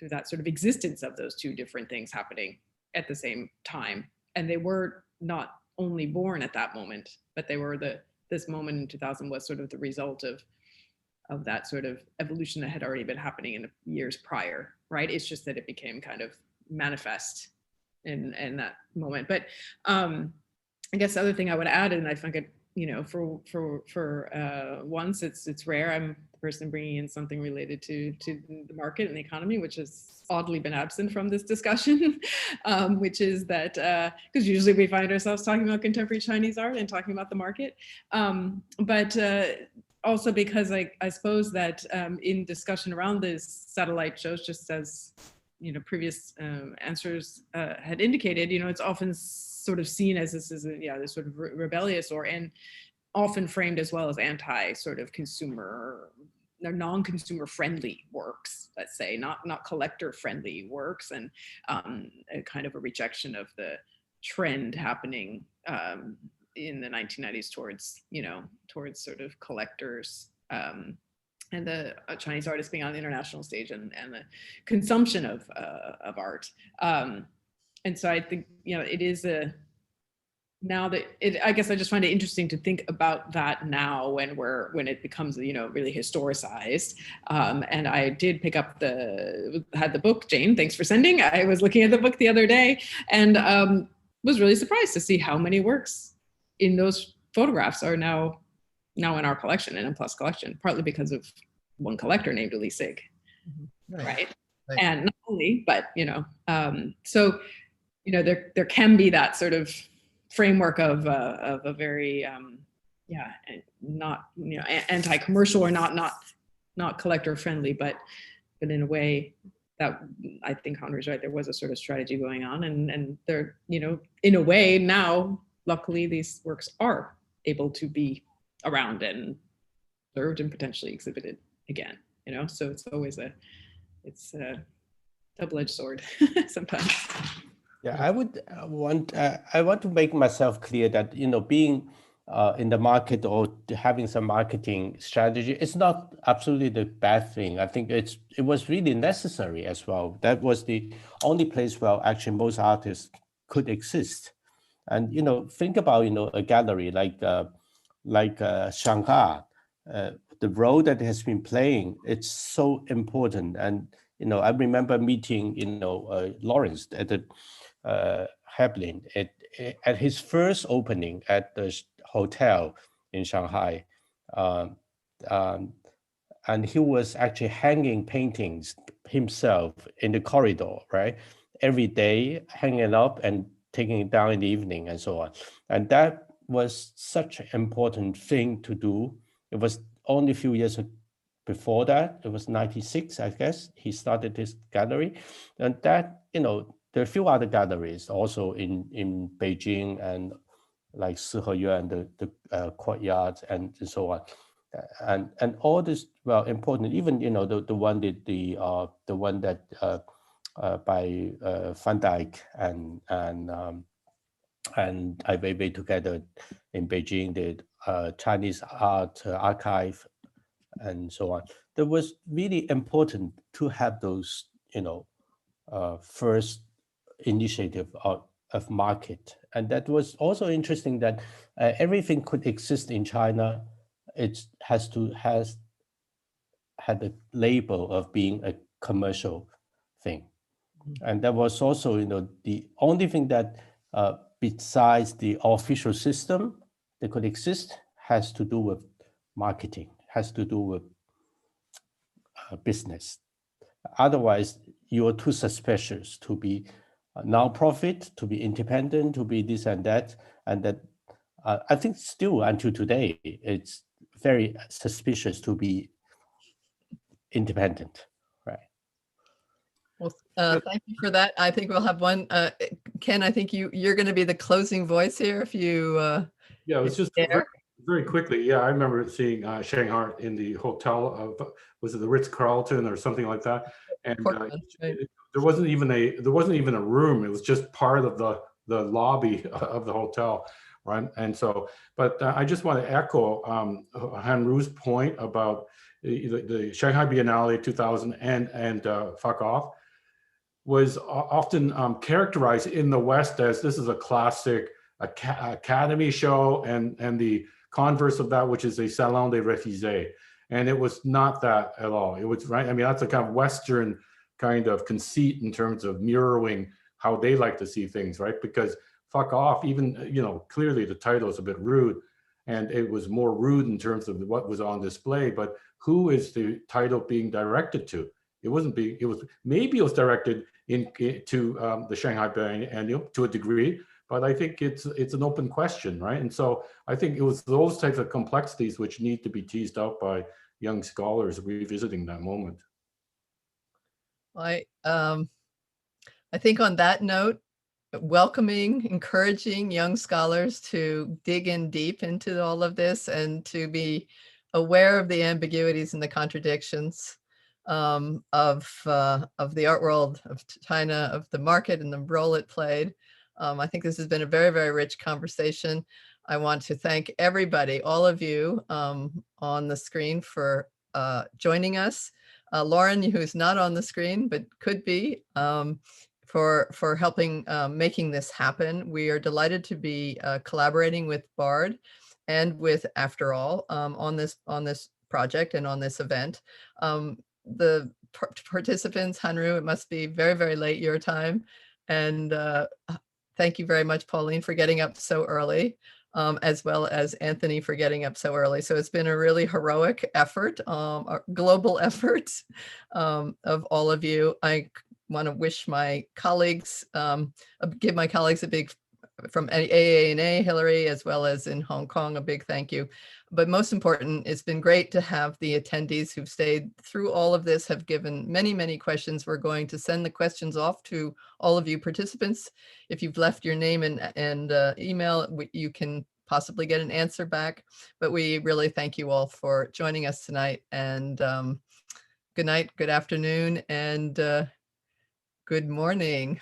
that sort of existence of those 2 different things happening at the same time. And they were not only born at that moment, but they were this moment in 2000 was sort of the result of that sort of evolution that had already been happening in the years prior, right? It's just that it became kind of manifest in that moment. But I guess the other thing I would add, and I think it, you know, for once it's rare, I'm the person bringing in something related to the market and the economy, which has oddly been absent from this discussion, which is that, because usually we find ourselves talking about contemporary Chinese art and talking about the market, but also because I suppose that in discussion around these satellite shows, just as, you know, previous answers had indicated, you know, it's often sort of seen as this is this sort of rebellious and often framed as well as anti sort of consumer or non-consumer friendly works, let's say, not collector friendly works, and a kind of a rejection of the trend happening in the 1990s towards, you know, towards sort of collectors and the Chinese artists being on the international stage and the consumption of art. And so I think, you know, it is I guess I just find it interesting to think about that now when it becomes, you know, really historicized. And I did pick up had the book, Jane, thanks for sending. I was looking at the book the other day and was really surprised to see how many works in those photographs are now in our collection, in M+ collection, partly because of one collector named Elise Sig, right? And not only, but, you know, so, you know, there can be that sort of framework of a very, not, you know, anti-commercial or not collector friendly, but in a way that I think Hanru's right, there was a sort of strategy going on, and there, you know, in a way now, luckily these works are able to be around and served and potentially exhibited again, you know, so it's always a double-edged sword sometimes. Yeah, I want to make myself clear that, you know, being in the market or having some marketing strategy, it's not absolutely the bad thing. I think it was really necessary as well. That was the only place where actually most artists could exist. And, you know, think about, you know, a gallery like Shanghai, the role that it has been playing, it's so important. And, you know, I remember meeting, you know, Lawrence at the Heblin at his first opening at the hotel in Shanghai, and he was actually hanging paintings himself in the corridor, right? Every day, hanging up and taking it down in the evening and so on. And that was such an important thing to do. It was only a few years before that, it was 96, I guess, he started his gallery. And that, you know, there are a few other galleries also in Beijing and like Siheyuan and the courtyard and so on. And all this, well, important, even, you know, the one that by Van Dyck and Ai Weiwei together in Beijing, the Chinese art archive and so on. That was really important to have those, you know, first initiative of market. And that was also interesting that everything could exist in China. It has had a label of being a commercial thing. And that was also, you know, the only thing that besides the official system that could exist has to do with marketing, has to do with business. Otherwise, you are too suspicious to be a non-profit, to be independent, to be this and that. And that I think still until today, it's very suspicious to be independent, right? Well, thank you for that. I think we'll have one. Ken, I think you're going to be the closing voice here if you. Yeah, it was just very quickly. Yeah, I remember seeing Shanghai in the hotel of, was it the Ritz-Carlton or something like that? And there wasn't even a room. It was just part of the lobby of the hotel, right? And so, but I just want to echo Hanru's point about the Shanghai Biennale 2000 and Fuck Off. was often characterized in the West as this is a classic academy show, and the converse of that, which is a salon des refusés. And it was not that at all. It was, right, I mean, that's a kind of Western kind of conceit in terms of mirroring how they like to see things, right? Because fuck off, even, you know, clearly the title is a bit rude, and it was more rude in terms of what was on display, but who is the title being directed to? It wasn't being, it was, maybe it was directed to the Shanghai Biennale to a degree, but I think it's an open question, right? And so I think it was those types of complexities which need to be teased out by young scholars revisiting that moment. I think on that note, welcoming, encouraging young scholars to dig in deep into all of this and to be aware of the ambiguities and the contradictions of the art world of China, of the market and the role it played. I think this has been a very, very rich conversation. I want to thank everybody, all of you on the screen for joining us. Lauren, who's not on the screen, but could be, for helping making this happen. We are delighted to be collaborating with Bard and with Afterall on this project and on this event. The participants, Hanru, it must be very, very late your time. And thank you very much, Pauline, for getting up so early, as well as Anthony for getting up so early. So it's been a really heroic effort, a global effort of all of you. I want to wish my colleagues, give my colleagues a big, from AANA, Hillary, as well as in Hong Kong, a big thank you. But most important, it's been great to have the attendees who've stayed through all of this, have given many, many questions. We're going to send the questions off to all of you participants. If you've left your name and email, you can possibly get an answer back. But we really thank you all for joining us tonight. And good night, good afternoon, and good morning.